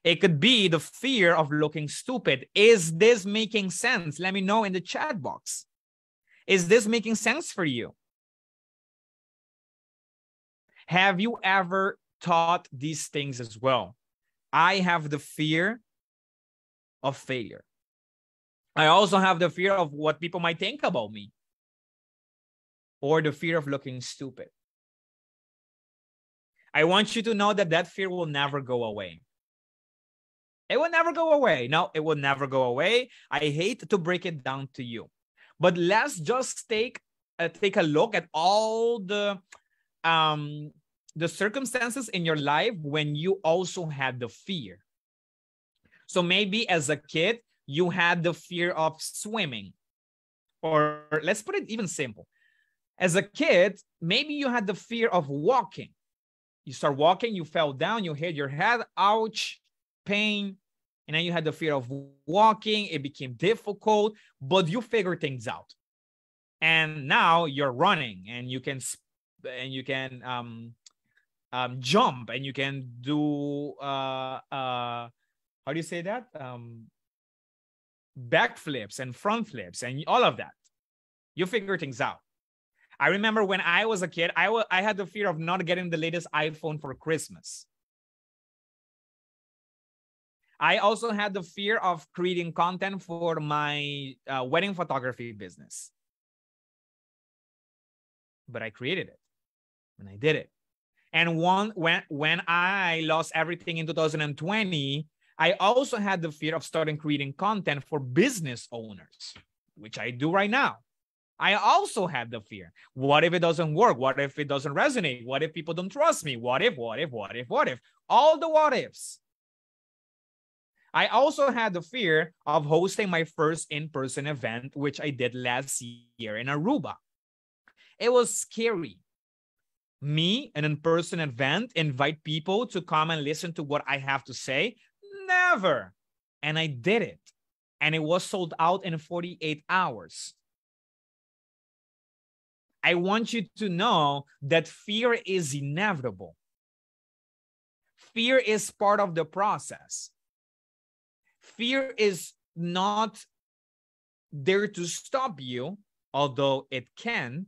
It could be the fear of looking stupid. Is this making sense? Let me know in the chat box. Is this making sense for you? Have you ever thought these things as well? I have the fear of failure. I also have the fear of what people might think about me, or the fear of looking stupid. I want you to know that that fear will never go away. It will never go away. No, it will never go away. I hate to break it down to you. But let's just take a look at all the circumstances in your life when you also had the fear. So maybe as a kid, you had the fear of swimming. Or let's put it even simple. As a kid, maybe you had the fear of walking. You start walking, you fell down, you hit your head, ouch, pain. And then you had the fear of walking. It became difficult, but you figure things out. And now you're running, and you can jump, and you can do how do you say that? Backflips and front flips and all of that. You figure things out. I remember when I was a kid, I had the fear of not getting the latest iPhone for Christmas. I also had the fear of creating content for my wedding photography business. But I created it, and I did it. And when I lost everything in 2020, I also had the fear of starting creating content for business owners, which I do right now. I also had the fear. What if it doesn't work? What if it doesn't resonate? What if people don't trust me? What if? All the what ifs. I also had the fear of hosting my first in-person event, which I did last year in Aruba. It was scary. Me, an in-person event, invite people to come and listen to what I have to say? Never. And I did it. And it was sold out in 48 hours. I want you to know that fear is inevitable. Fear is part of the process. Fear is not there to stop you, although it can.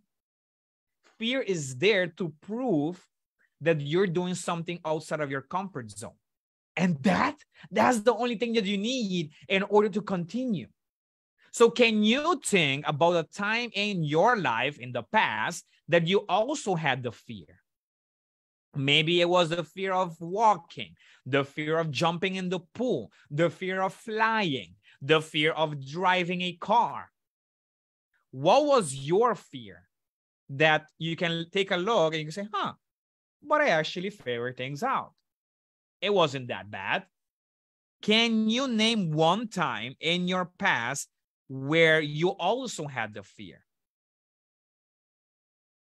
Fear is there to prove that you're doing something outside of your comfort zone. And that's the only thing that you need in order to continue. So can you think about a time in your life in the past that you also had the fear? Maybe it was the fear of walking, the fear of jumping in the pool, the fear of flying, the fear of driving a car. What was your fear that you can take a look and you can say, but I actually figured things out. It wasn't that bad. Can you name one time in your past where you also had the fear?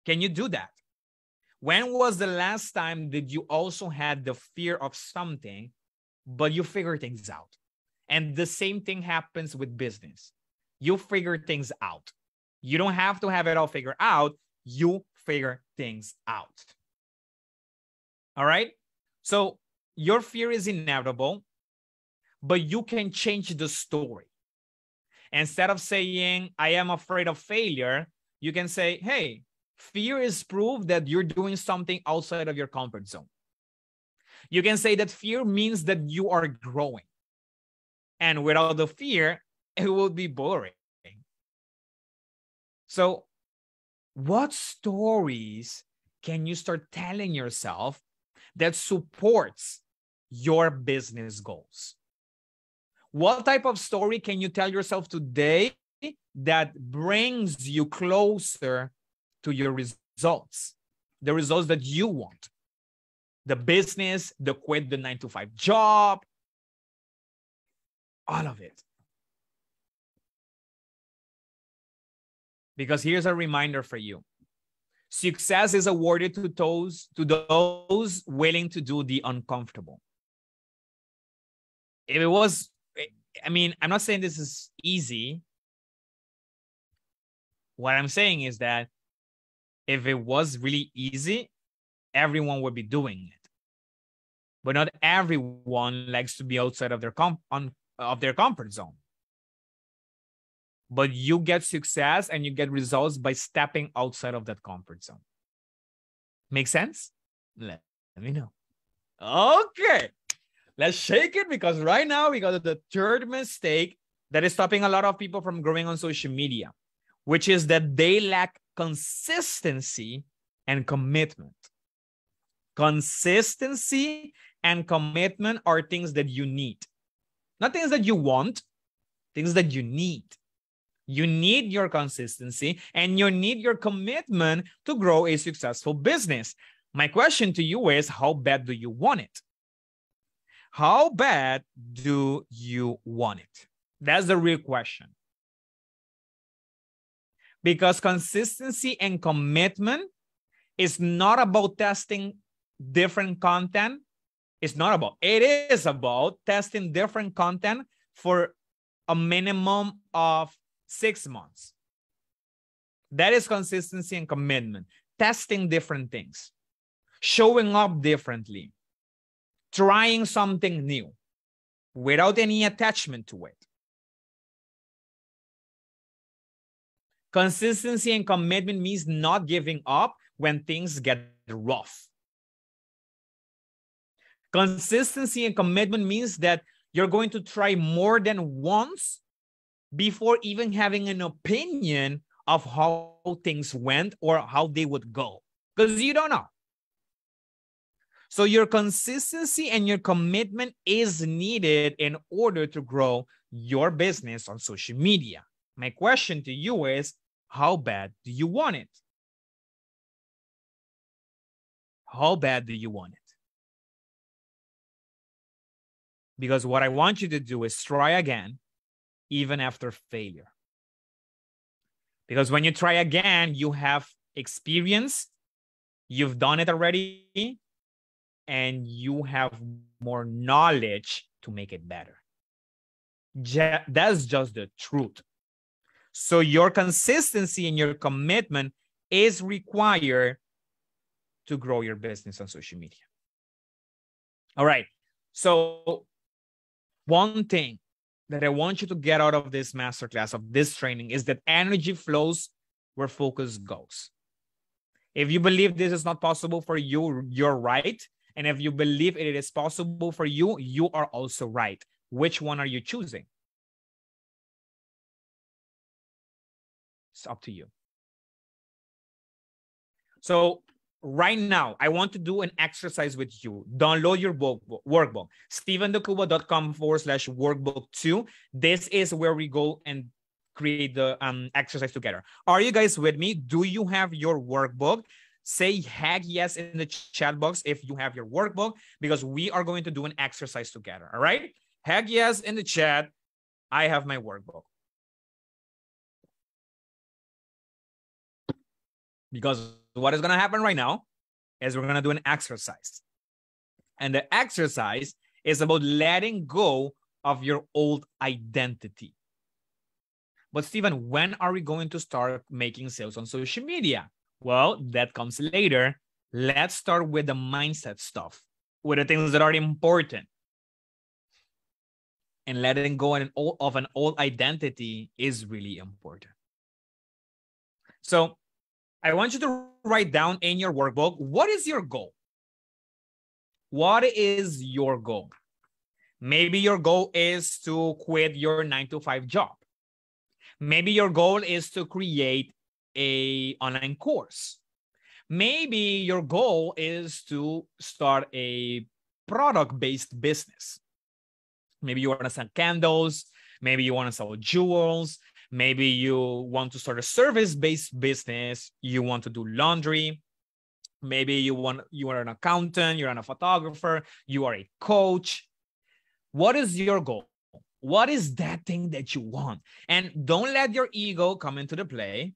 Can you do that? When was the last time that you also had the fear of something, but you figured things out? And the same thing happens with business. You figure things out. You don't have to have it all figured out. You figure things out. All right? So your fear is inevitable, but you can change the story. Instead of saying, I am afraid of failure, you can say, hey, fear is proof that you're doing something outside of your comfort zone. You can say that fear means that you are growing. And without the fear, it will be boring. So what stories can you start telling yourself that supports your business goals? What type of story can you tell yourself today that brings you closer to your results, the results that you want? The business, the quit the 9-to-5 job, all of it. Because here's a reminder for you. Success is awarded to those willing to do the uncomfortable. If it was, I mean, I'm not saying this is easy. What I'm saying is that if it was really easy, everyone would be doing it. But not everyone likes to be outside of their comfort zone. But you get success and you get results by stepping outside of that comfort zone. Make sense? Let me know. Okay. Let's shake it, because right now we got the third mistake that is stopping a lot of people from growing on social media, which is that they lack consistency and commitment. Consistency and commitment are things that you need. Not things that you want, things that you need. You need your consistency and you need your commitment to grow a successful business. My question to you is, how bad do you want it? How bad do you want it? That's the real question. Because consistency and commitment is not about testing different content. It is about testing different content for a minimum of 6 months. That is consistency and commitment. Testing different things, showing up differently, trying something new without any attachment to it. Consistency and commitment means not giving up when things get rough. Consistency and commitment means that you're going to try more than once before even having an opinion of how things went or how they would go, because you don't know. So your consistency and your commitment is needed in order to grow your business on social media. My question to you is, how bad do you want it? How bad do you want it? Because what I want you to do is try again, even after failure. Because when you try again, you have experience, you've done it already, and you have more knowledge to make it better. That's just the truth. So your consistency and your commitment is required to grow your business on social media. All right. So one thing that I want you to get out of this masterclass, of this training, is that energy flows where focus goes. If you believe this is not possible for you, you're right. And if you believe it is possible for you, you are also right. Which one are you choosing? It's up to you. So right now, I want to do an exercise with you. Download your workbook, stephendecuba.com/workbook 2. This is where we go and create the exercise together. Are you guys with me? Do you have your workbook? Say heck yes in the chat box if you have your workbook, because we are going to do an exercise together. All right? Heck yes in the chat. I have my workbook. Because what is going to happen right now is we're going to do an exercise. And the exercise is about letting go of your old identity. But Steven, when are we going to start making sales on social media? Well, that comes later. Let's start with the mindset stuff, with the things that are important. And letting go of an old identity is really important. So I want you to write down in your workbook, what is your goal? What is your goal? Maybe your goal is to quit your 9-to-5 job. Maybe your goal is to create an online course. Maybe your goal is to start a product-based business. Maybe you want to sell candles. Maybe you want to sell jewels. Maybe you want to start a service-based business. You want to do laundry. Maybe you are an accountant. You're a photographer. You are a coach. What is your goal? What is that thing that you want? And don't let your ego come into the play.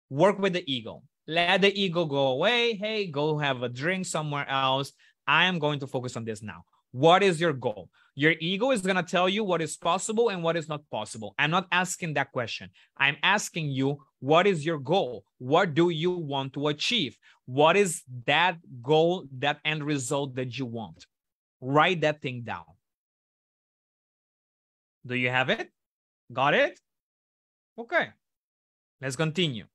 Work with the ego. Let the ego go away. Hey, go have a drink somewhere else. I am going to focus on this now. What is your goal? Your ego is going to tell you what is possible and what is not possible. I'm not asking that question. I'm asking you, what is your goal? What do you want to achieve? What is that goal, that end result that you want? Write that thing down. Do you have it? Got it? Okay. Let's continue.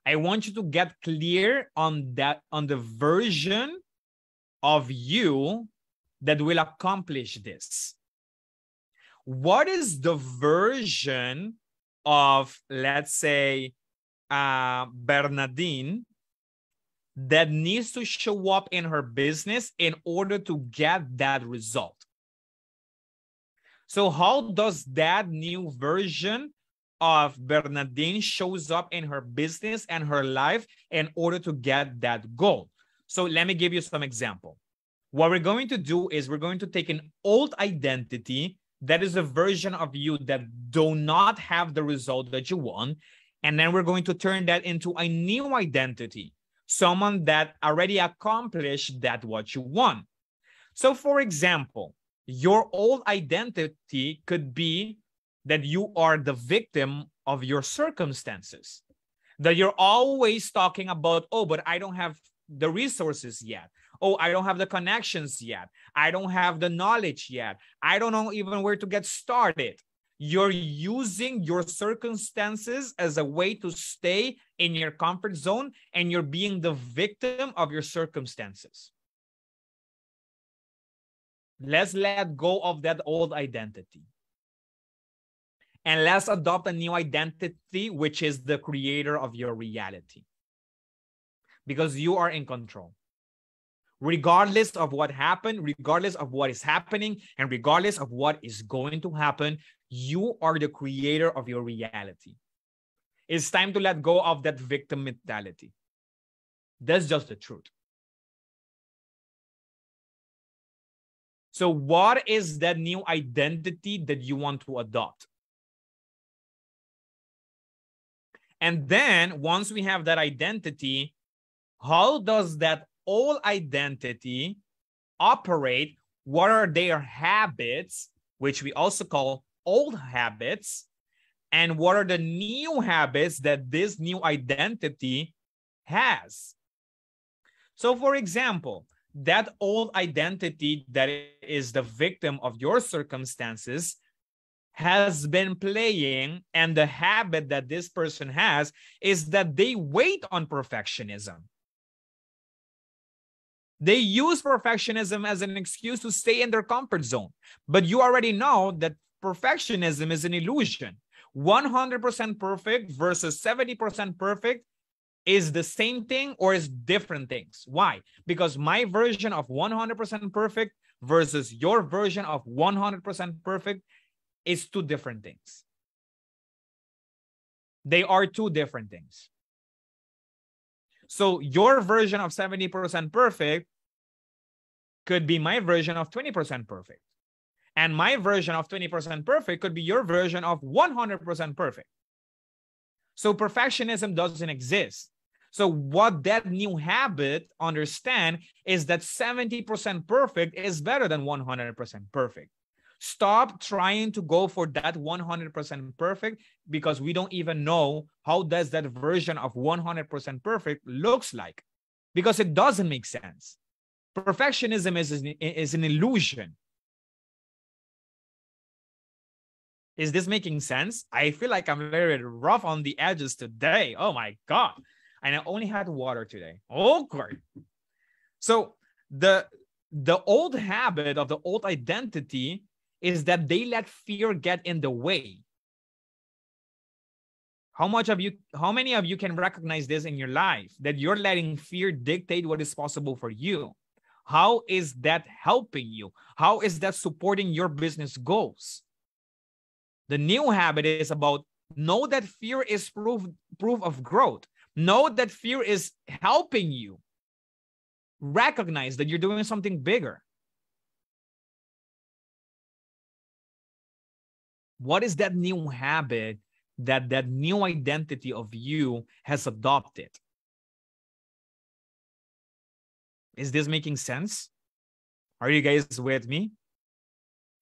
I want you to get clear on the version of you that will accomplish this. What is the version of, let's say, Bernadine that needs to show up in her business in order to get that result? So how does that new version of Bernadine shows up in her business and her life in order to get that goal? So let me give you some example. What we're going to do is we're going to take an old identity that is a version of you that do not have the result that you want. And then we're going to turn that into a new identity, someone that already accomplished that what you want. So for example, your old identity could be that you are the victim of your circumstances, that you're always talking about, oh, but I don't have the resources yet. Oh, I don't have the connections yet. I don't have the knowledge yet. I don't know even where to get started. You're using your circumstances as a way to stay in your comfort zone, and you're being the victim of your circumstances. Let's let go of that old identity. And let's adopt a new identity, which is the creator of your reality. Because you are in control. Regardless of what happened, regardless of what is happening, and regardless of what is going to happen, you are the creator of your reality. It's time to let go of that victim mentality. That's just the truth. So what is that new identity that you want to adopt? And then once we have that identity, how does that old identity operate? What are their habits, which we also call old habits? And what are the new habits that this new identity has? So for example, that old identity that is the victim of your circumstances has been playing, and the habit that this person has is that they wait on perfectionism. They use perfectionism as an excuse to stay in their comfort zone. But you already know that perfectionism is an illusion. 100% perfect versus 70% perfect is the same thing or is different things. Why? Because my version of 100% perfect versus your version of 100% perfect is two different things. They are two different things. So your version of 70% perfect could be my version of 20% perfect. And my version of 20% perfect could be your version of 100% perfect. So perfectionism doesn't exist. So what that new habit understand is that 70% perfect is better than 100% perfect. Stop trying to go for that 100% perfect, because we don't even know how does that version of 100% perfect looks like, because it doesn't make sense. Perfectionism is an illusion. Is this making sense? I feel like I'm very rough on the edges today. Oh my God. And I only had water today. Okay. So the old habit of the old identity is that they let fear get in the way. How many of you can recognize this in your life, that you're letting fear dictate what is possible for you? How is that helping you? How is that supporting your business goals? The new habit is about know that fear is proof of growth. Know that fear is helping you. Recognize that you're doing something bigger. What is that new habit that new identity of you has adopted? Is this making sense? Are you guys with me?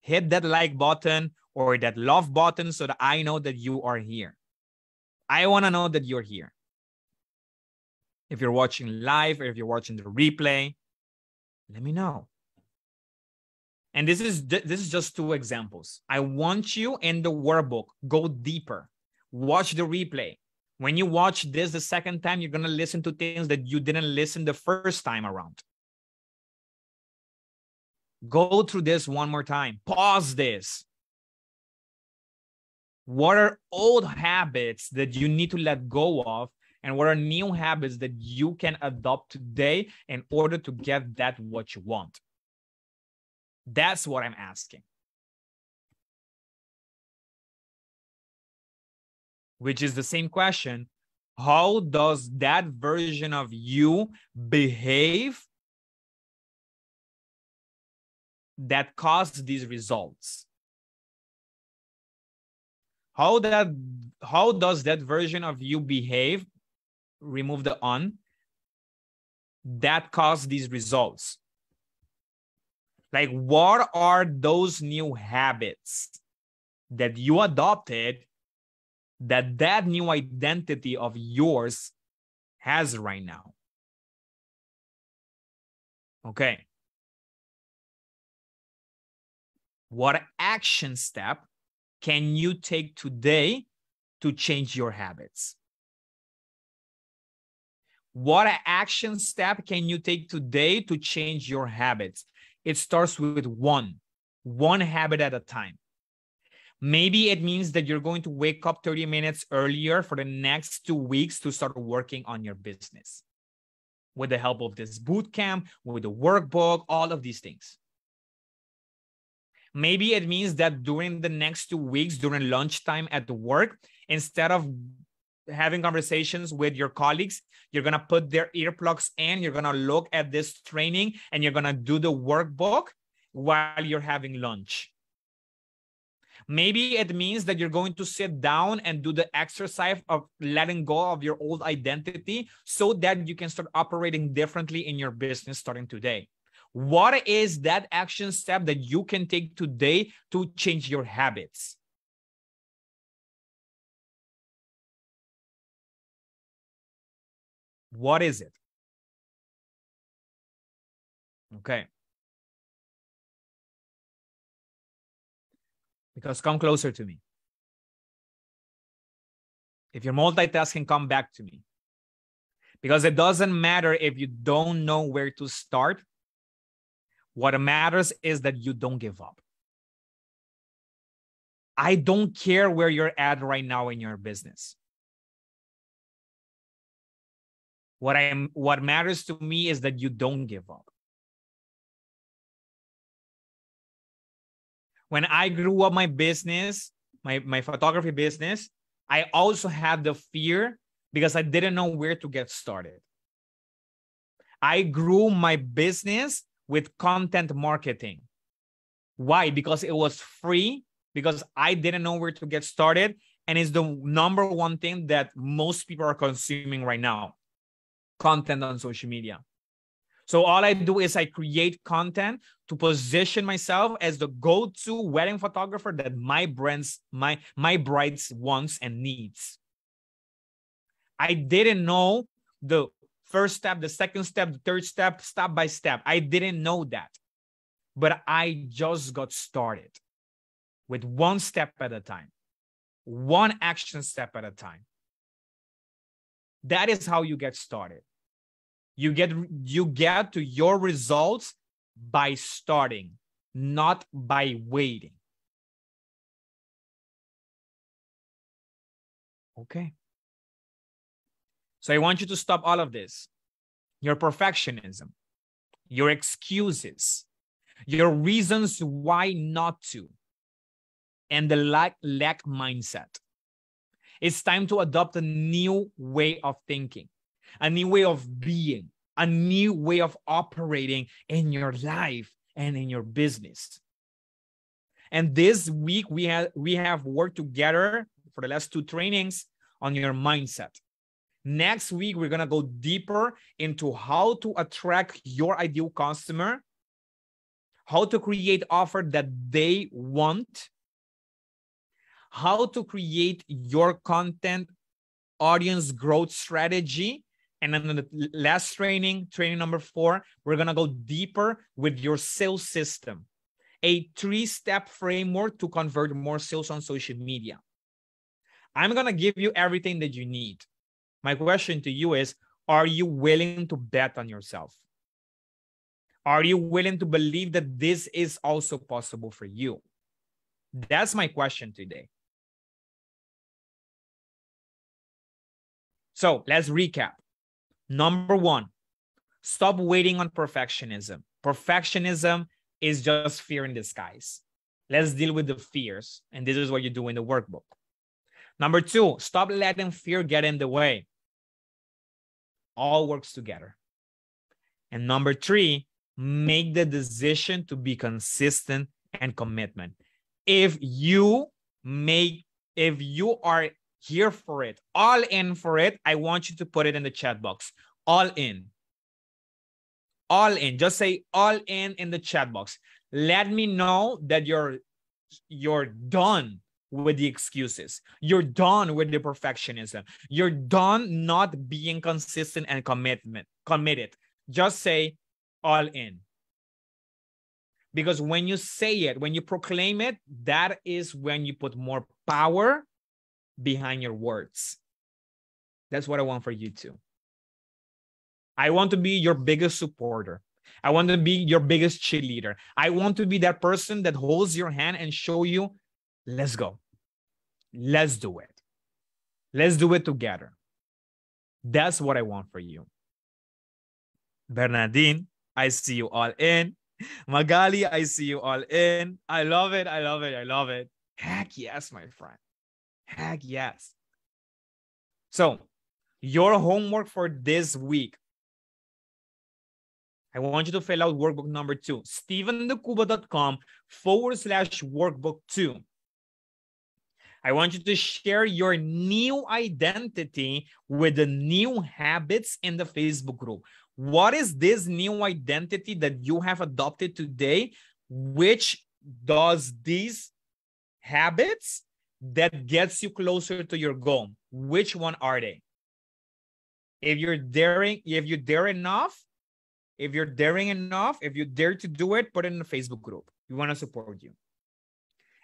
Hit that like button or that love button so that I know that you are here. I want to know that you're here. If you're watching live or if you're watching the replay, let me know. And this is just 2 examples. I want you in the workbook, go deeper. Watch the replay. When you watch this the second time, you're going to listen to things that you didn't listen the first time around. Go through this one more time. Pause this. What are old habits that you need to let go of? And what are new habits that you can adopt today in order to get that what you want? That's what I'm asking. Which is the same question. How does that version of you behave that caused these results? How does that version of you behave? Remove the on. That caused these results. Like, what are those new habits that you adopted that new identity of yours has right now? Okay. What action step can you take today to change your habits? What action step can you take today to change your habits? It starts with one habit at a time. Maybe it means that you're going to wake up 30 minutes earlier for the next 2 weeks to start working on your business. With the help of this bootcamp, with the workbook, all of these things. Maybe it means that during the next 2 weeks, during lunchtime at work, instead of having conversations with your colleagues, you're going to put their earplugs in, you're going to look at this training, and you're going to do the workbook while you're having lunch. Maybe it means that you're going to sit down and do the exercise of letting go of your old identity so that you can start operating differently in your business starting today. What is that action step that you can take today to change your habits? What is it? Okay. Because come closer to me. If you're multitasking, come back to me. Because it doesn't matter if you don't know where to start. What matters is that you don't give up. I don't care where you're at right now in your business. What matters to me is that you don't give up. When I grew up my business, my photography business, I also had the fear because I didn't know where to get started. I grew my business with content marketing. Why? Because it was free, because I didn't know where to get started, and it's the number one thing that most people are consuming right now. content on social media. So all I do is I create content to position myself as the go-to wedding photographer that my brides wants and needs. I didn't know the first step, the second step, the third step, step by step. I didn't know that. But I just got started with one step at a time, one action step at a time. That is how you get started. You get to your results by starting, not by waiting. Okay. So I want you to stop all of this. Your perfectionism, your excuses, your reasons why not to, and the lack mindset. It's time to adopt a new way of thinking, a new way of being, a new way of operating in your life and in your business. And this week, we have worked together for the last 2 trainings on your mindset. Next week, we're going to go deeper into how to attract your ideal customer, how to create offer that they want, how to create your content audience growth strategy. And then the last training number 4, we're going to go deeper with your sales system, a 3-step framework to convert more sales on social media. I'm going to give you everything that you need. My question to you is, are you willing to bet on yourself? Are you willing to believe that this is also possible for you? That's my question today. So let's recap. Number 1, stop waiting on perfectionism. Perfectionism is just fear in disguise. Let's deal with the fears. And this is what you do in the workbook. Number 2, stop letting fear get in the way. All works together. And number 3, make the decision to be consistent and commitment. If you are here for it, all in for it, I want you to put it in the chat box. All in. All in. Just say all in the chat box. Let me know that you're done with the excuses. You're done with the perfectionism. You're done not being consistent and committed. Just say all in. Because when you say it, when you proclaim it, that is when you put more power behind your words. That's what I want for you too. I want to be your biggest supporter. I want to be your biggest cheerleader. I want to be that person that holds your hand and show you, let's go. Let's do it. Let's do it together. That's what I want for you. Bernardine, I see you all in. Magali, I see you all in. I love it. I love it. I love it. Heck yes, my friend. Heck yes. So, your homework for this week. I want you to fill out workbook number 2. steventhecuba.com/workbook 2. I want you to share your new identity with the new habits in the Facebook group. What is this new identity that you have adopted today? Which does these habits that gets you closer to your goal? Which one are they? If you're daring enough, if you dare to do it, put it in the Facebook group. We want to support you.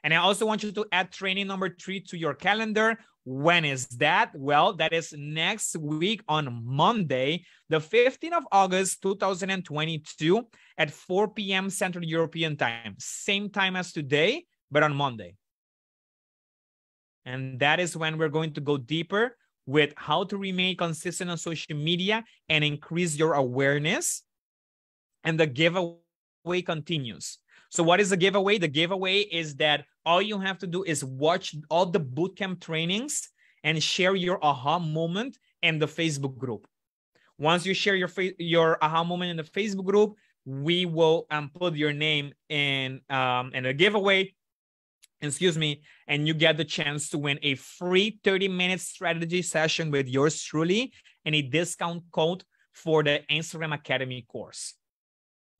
And I also want you to add training number 3 to your calendar. When is that? Well, that is next week on Monday, the 15th of August, 2022 at 4 p.m. Central European Time. Same time as today, but on Monday. And that is when we're going to go deeper with how to remain consistent on social media and increase your awareness. And the giveaway continues. So what is the giveaway? The giveaway is that all you have to do is watch all the bootcamp trainings and share your aha moment in the Facebook group. Once you share your aha moment in the Facebook group, we will put your name in a giveaway, and you get the chance to win a free 30-minute strategy session with yours truly and a discount code for the Instagram Academy course.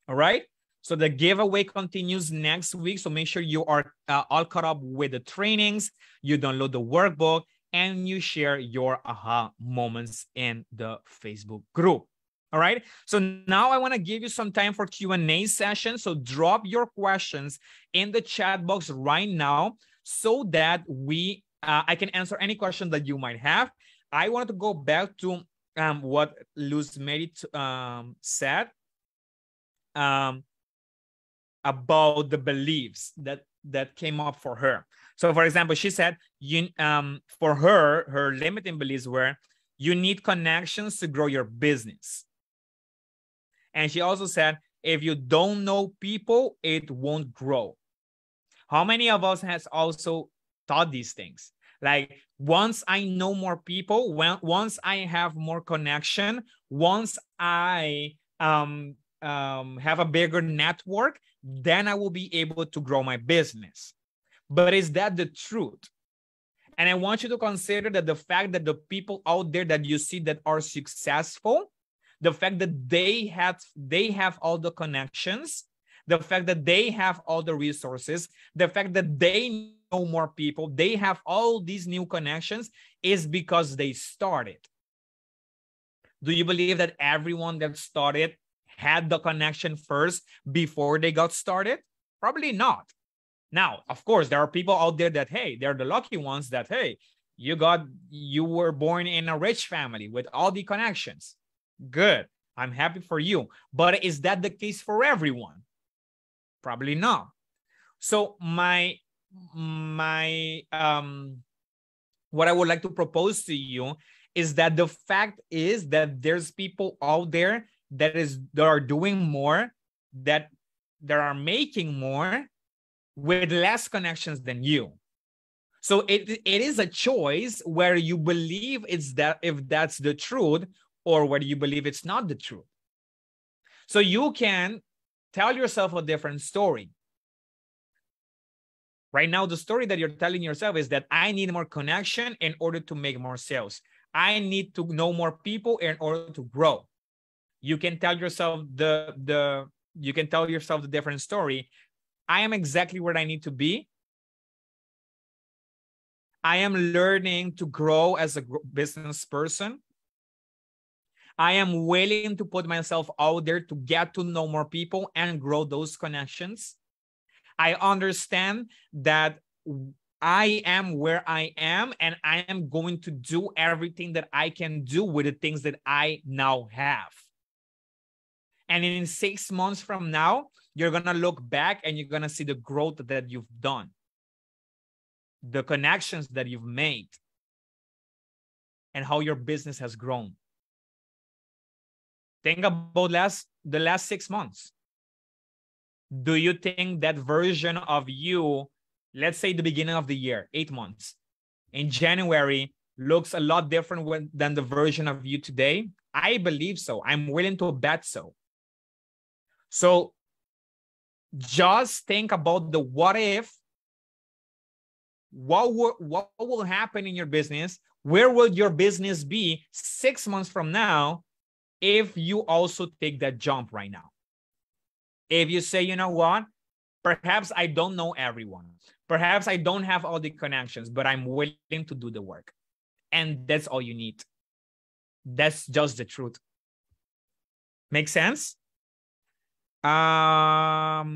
All right. So the giveaway continues next week. So make sure you are all caught up with the trainings, you download the workbook, and you share your aha moments in the Facebook group. All right. So now I want to give you some time for Q&A session. So drop your questions in the chat box right now so that I can answer any question that you might have. I wanted to go back to what Luz Mary said about the beliefs that came up for her. So for example, she said, for her limiting beliefs were, you need connections to grow your business. And she also said, if you don't know people, it won't grow. How many of us has also thought these things? Like, once I know more people, once I have more connection, once I have a bigger network, then I will be able to grow my business. But is that the truth? And I want you to consider that the fact that the people out there that you see that are successful, the fact that they have all the connections, the fact that they have all the resources, the fact that they know more people, they have all these new connections, is because they started. Do you believe that everyone that started had the connection first before they got started? Probably not. Now, of course, there are people out there that, hey, they're the lucky ones that, hey, you were born in a rich family with all the connections. Good. I'm happy for you. But is that the case for everyone? Probably not. So what I would like to propose to you is that the fact is that there's people out there that are doing more, that are making more with less connections than you. So it is a choice where you believe if that's the truth, or whether you believe it's not the truth. So you can tell yourself a different story. Right now, the story that you're telling yourself is that I need more connection in order to make more sales. I need to know more people in order to grow. You can tell yourself the different story. I am exactly where I need to be. I am learning to grow as a business person. I am willing to put myself out there to get to know more people and grow those connections. I understand that I am where I am, and I am going to do everything that I can do with the things that I now have. And in 6 months from now, you're going to look back and you're going to see the growth that you've done, the connections that you've made, and how your business has grown. Think about the last 6 months. Do you think that version of you, let's say the beginning of the year, 8 months, in January, looks a lot different than the version of you today? I believe so. I'm willing to bet so. So just think about the what if. What will happen in your business? Where will your business be 6 months from now if you also take that jump right now? If you say, you know what, perhaps I don't know everyone. Perhaps I don't have all the connections, but I'm willing to do the work. And that's all you need. That's just the truth. Make sense? Bernadine,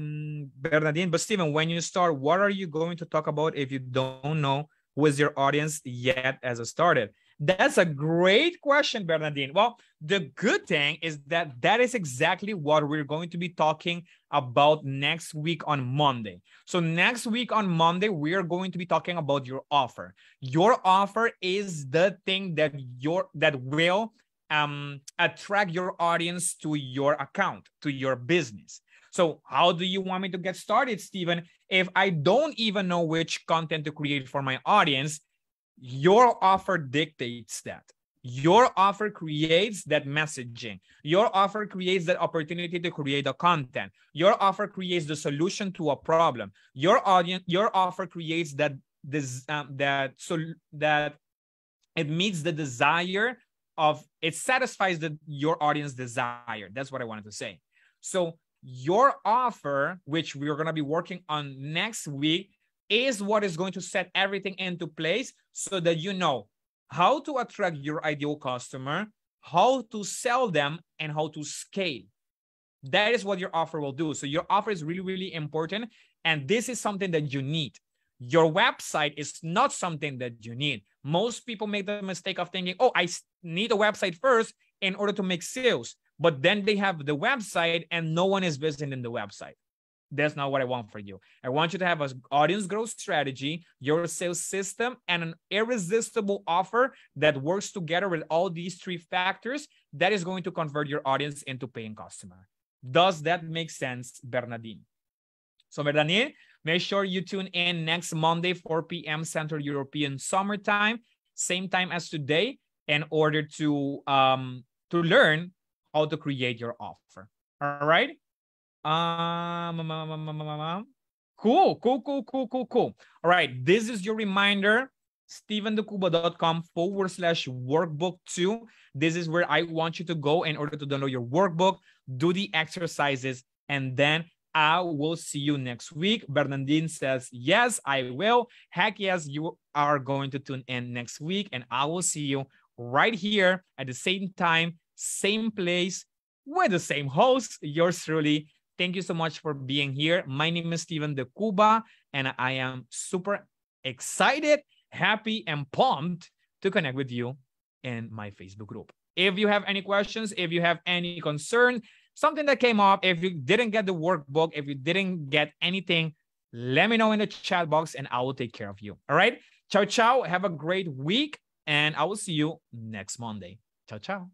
but Steven, when you start, what are you going to talk about if you don't know who is your audience yet as a started? That's a great question, Bernadine. Well, the good thing is that is exactly what we're going to be talking about next week on Monday. So next week on Monday, we are going to be talking about your offer. Your offer is the thing that will attract your audience to your account, to your business. So how do you want me to get started, Steven? If I don't even know which content to create for my audience, your offer dictates that. Your offer creates that messaging. Your offer creates that opportunity to create the content. Your offer creates the solution to a problem. Your offer creates that it meets the desire it satisfies your audience desire. That's what I wanted to say. So your offer, which we're going to be working on next week, is what is going to set everything into place so that you know how to attract your ideal customer, how to sell them, and how to scale. That is what your offer will do. So your offer is really, really important. And this is something that you need. Your website is not something that you need. Most people make the mistake of thinking, oh, I need a website first in order to make sales. But then they have the website and no one is visiting the website. That's not what I want for you. I want you to have an audience growth strategy, your sales system, and an irresistible offer that works together with all these three factors that is going to convert your audience into paying customer. Does that make sense, Bernardine? So Bernardine, make sure you tune in next Monday, 4 p.m. Central European Summer Time, same time as today, in order to learn how to create your offer. All right? Cool. All right. This is your reminder, stephenthecuba.com/workbook2. This is where I want you to go in order to download your workbook, do the exercises, and then I will see you next week. Bernardine says, yes, I will. Heck yes, you are going to tune in next week, and I will see you right here at the same time, same place, with the same host, yours truly. Thank you so much for being here. My name is Stephen the Cuba, and I am super excited, happy, and pumped to connect with you in my Facebook group. If you have any questions, if you have any concerns, something that came up, if you didn't get the workbook, if you didn't get anything, let me know in the chat box and I will take care of you. All right? Ciao, ciao. Have a great week, and I will see you next Monday. Ciao, ciao.